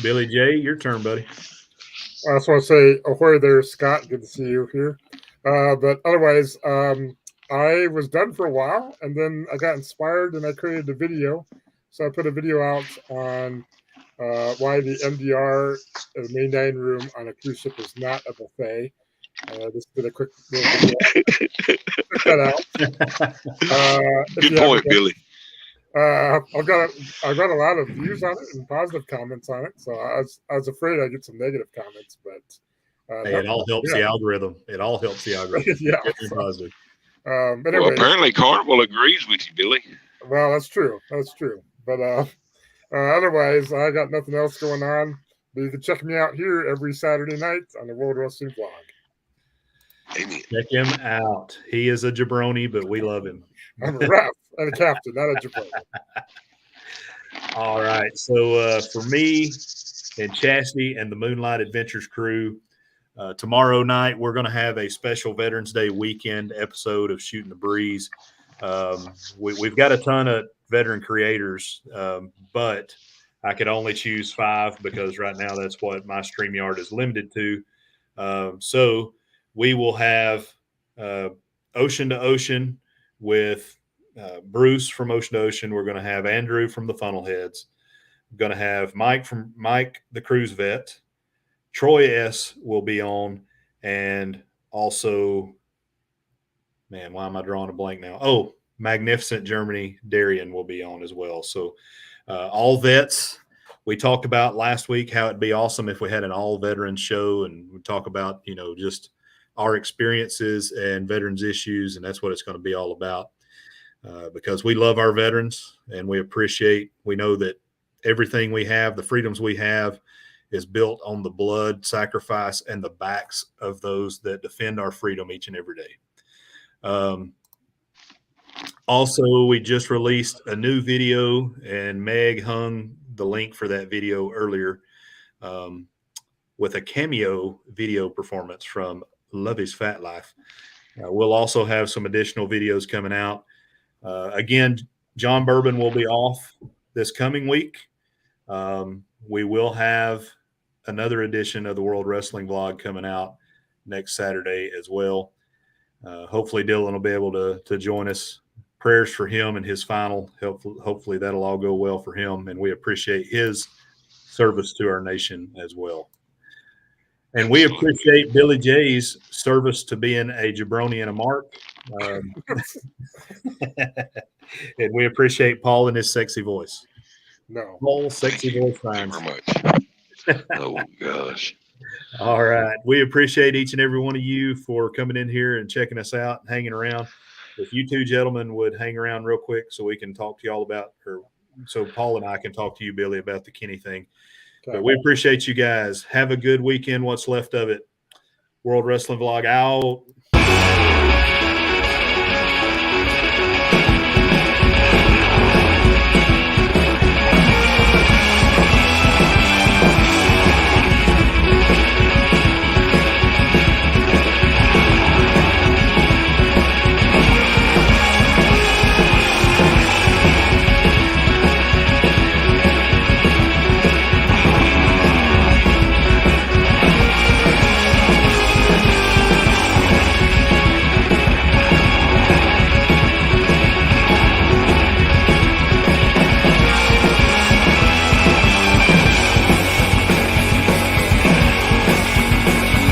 S1: Billy J, your turn, buddy.
S2: I just want to say, ahoy there, Scott. Good to see you here. But otherwise, I was done for a while, and then I got inspired, and I created a video. So I put a video out on why the MDR, the main dining room on a cruise ship, is not a buffet. Just did a quick little video. Check that out.
S3: Good point, Billy.
S2: I've got a lot of views on it and positive comments on it, so I was afraid I'd get some negative comments, but
S1: it all helps the algorithm. It all helps the algorithm.
S2: Yeah,
S1: positive.
S2: But anyway,
S3: apparently Carnival agrees with you, Billy.
S2: Well, that's true. But otherwise, I got nothing else going on. But you can check me out here every Saturday night on the World Wrestling Vlog.
S3: Amen.
S1: Check him out. He is a jabroni, but we love him.
S2: I'm a ref and a captain, not a jabroni.
S1: All right. So for me and Chastity and the Moonlight Adventures crew, tomorrow night we're going to have a special Veterans Day weekend episode of Shootin the Breeze. We've got a ton of veteran creators, but I could only choose 5 because right now that's what my StreamYard is limited to. So we will have Ocean to Ocean with Bruce from Ocean to Ocean. We're going to have Andrew from the Funnelheads. We're going to have Mike from Mike the Cruise Vet. Troy S. will be on, and also, man, why am I drawing a blank now? Oh, Magnificent Germany Darian will be on as well. So all vets. We talked about last week how it'd be awesome if we had an all veteran show, and we talk about, just our experiences and veterans issues, and that's what it's going to be all about. Because we love our veterans and we know that everything we have, the freedoms we have, is built on the blood, sacrifice, and the backs of those that defend our freedom each and every day. Also, we just released a new video, and Meg hung the link for that video earlier with a cameo video performance from Lovey's Fat Life. We'll also have some additional videos coming out. Again, John Bourbon will be off this coming week. We will have another edition of the World Wrestling Vlog coming out next Saturday as well. Hopefully Dylan will be able to join us. Prayers for him and his final. Hopefully that'll all go well for him, and we appreciate his service to our nation as well. And we appreciate Billy J's service to being a jabroni and a mark. And we appreciate Paul and his sexy voice.
S2: No.
S1: Paul, sexy voice finds.
S3: Thank you very much. Oh, gosh.
S1: All right. We appreciate each and every one of you for coming in here and checking us out and hanging around. If you two gentlemen would hang around real quick so we can talk to you all about, or so Paul and I can talk to you, Billy, about the Kenny thing.
S2: Okay.
S1: But we appreciate you guys. Have a good weekend, what's left of it. World Wrestling Vlog out.